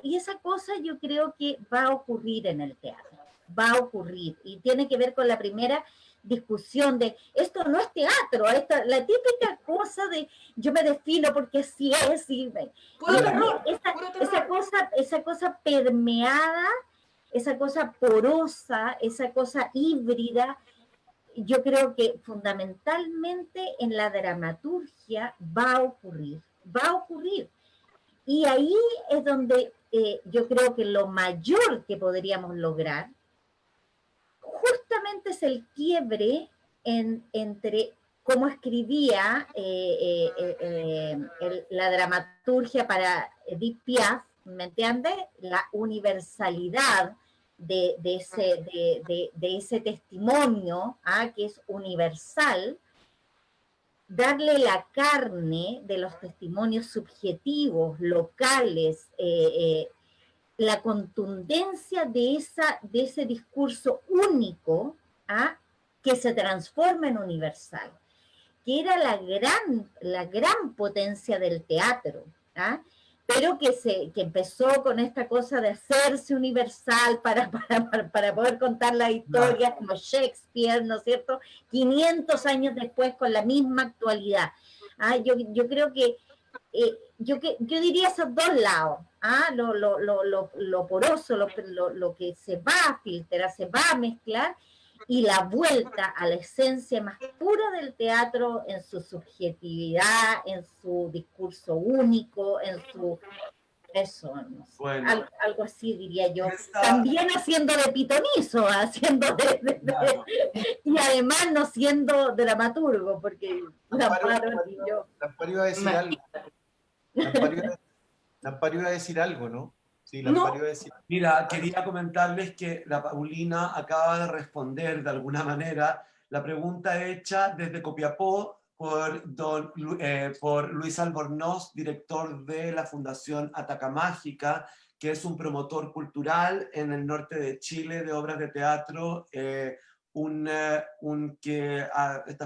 Y esa cosa yo creo que va a ocurrir en el teatro, va a ocurrir, y tiene que ver con la primera discusión de esto no es teatro, la típica cosa de yo me defino porque sí es, esa cosa permeada, esa cosa porosa, esa cosa híbrida, yo creo que fundamentalmente en la dramaturgia va a ocurrir. Y ahí es donde yo creo que lo mayor que podríamos lograr justamente es el quiebre entre cómo escribía la dramaturgia para Edith Piaf, ¿me entiendes? La universalidad de ese testimonio, que es universal, darle la carne de los testimonios subjetivos, locales, la contundencia de ese discurso único, que se transforma en universal, que era la gran potencia del teatro, pero que empezó con esta cosa de hacerse universal para poder contar la historia, como Shakespeare, ¿no es cierto?, 500 años después con la misma actualidad. Yo creo que yo diría esos dos lados, lo poroso, lo que se va a filtrar, se va a mezclar, y la vuelta a la esencia más pura del teatro, en su subjetividad, en su discurso único, en su... Eso, no sé, Bueno, algo así diría yo. También haciendo de pitonizo, haciendo y además no siendo dramaturgo, porque Amparo iba a decir algo. Amparo iba a decir algo, ¿no? Sí, Amparo iba a decir algo. Mira, quería comentarles que la Paulina acaba de responder de alguna manera la pregunta hecha desde Copiapó por Luis Albornoz, director de la Fundación Atacamágica, que es un promotor cultural en el norte de Chile de obras de teatro, esta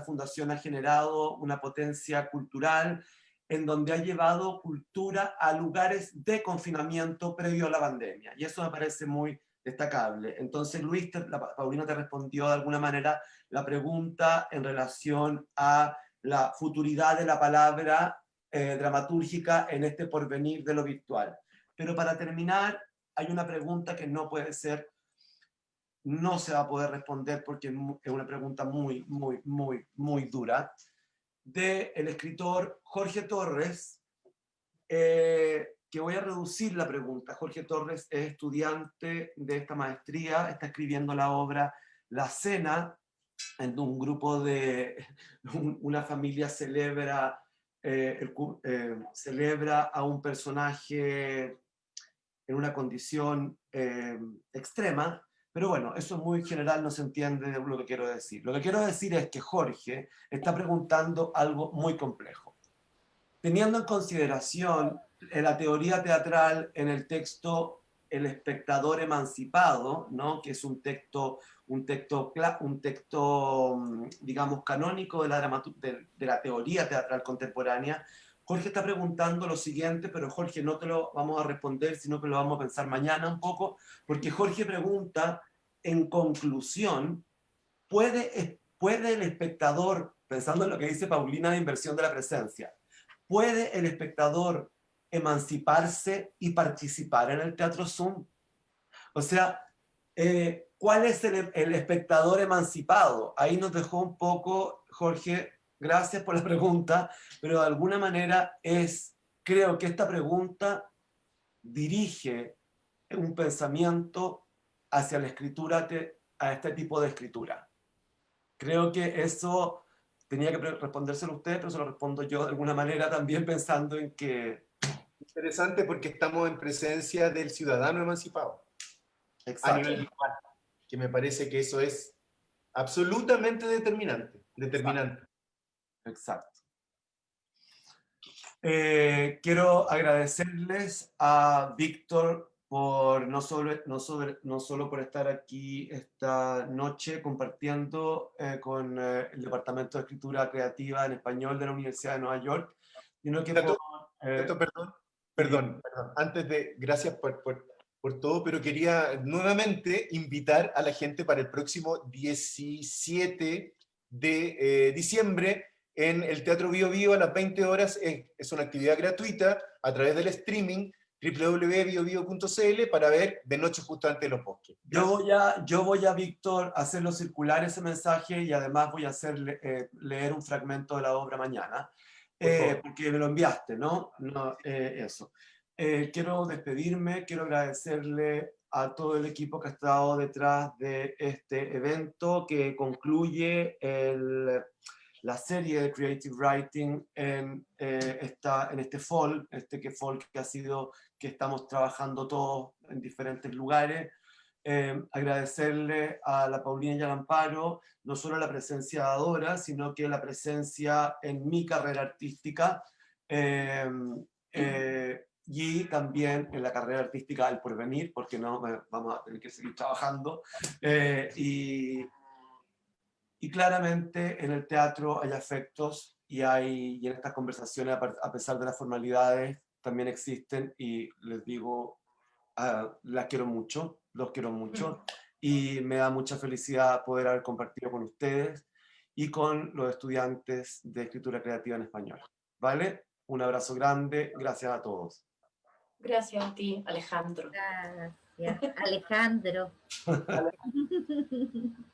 fundación ha generado una potencia cultural en donde ha llevado cultura a lugares de confinamiento previo a la pandemia. Y eso me parece muy destacable. Entonces, Luis, Paulina te respondió de alguna manera la pregunta en relación a la futuridad de la palabra dramatúrgica en este porvenir de lo virtual. Pero para terminar, hay una pregunta que no se va a poder responder porque es una pregunta muy, muy, muy, muy dura, del escritor Jorge Torres, que voy a reducir la pregunta. Jorge Torres es estudiante de esta maestría, está escribiendo la obra La Cena, en un grupo una familia celebra a un personaje en una condición extrema. Pero bueno, eso es muy general, no se entiende de lo que quiero decir. Lo que quiero decir es que Jorge está preguntando algo muy complejo. Teniendo en consideración la teoría teatral en el texto El espectador emancipado, ¿no?, que es un texto, digamos, canónico de la teoría teatral contemporánea, Jorge está preguntando lo siguiente, pero Jorge, no te lo vamos a responder, sino que lo vamos a pensar mañana un poco, porque Jorge pregunta, en conclusión, ¿puede el espectador, pensando en lo que dice Paulina de inversión de la presencia, ¿puede el espectador emanciparse y participar en el teatro Zoom? O sea, ¿cuál es el espectador emancipado? Ahí nos dejó un poco, Jorge, gracias por la pregunta, pero de alguna manera creo que esta pregunta dirige un pensamiento hacia la escritura, a este tipo de escritura. Creo que eso tenía que respondérselo a usted, pero se lo respondo yo de alguna manera también pensando en que... Interesante porque estamos en presencia del ciudadano emancipado. Exacto. A nivel global, que me parece que eso es absolutamente determinante. Exacto. Quiero agradecerles a Víctor por no solo por estar aquí esta noche compartiendo con el Departamento de Escritura Creativa en Español de la Universidad de Nueva York, sino que Perdón. Gracias por todo, pero quería nuevamente invitar a la gente para el próximo 17 de diciembre en el Teatro Bio Bio a las 20 horas. Es una actividad gratuita a través del streaming www.biobio.cl para ver De Noche justamente Los Bosques. Yo voy a Víctor, a hacerlo circular ese mensaje y además voy a hacer leer un fragmento de la obra mañana, porque me lo enviaste, ¿no? Eso. Quiero despedirme, quiero agradecerle a todo el equipo que ha estado detrás de este evento que concluye la serie de Creative Writing en este fall, que estamos trabajando todos en diferentes lugares. Agradecerle a la Paulina y al Amparo no solo la presencia de Adora, sino que la presencia en mi carrera artística, y también en la carrera artística del porvenir, porque no vamos a tener que seguir trabajando. Y claramente en el teatro hay afectos y en estas conversaciones, a pesar de las formalidades, también existen, y les digo, las quiero mucho, los quiero mucho, y me da mucha felicidad poder haber compartido con ustedes y con los estudiantes de escritura creativa en español. ¿Vale? Un abrazo grande, gracias a todos. Gracias a ti, Alejandro. Gracias, Alejandro.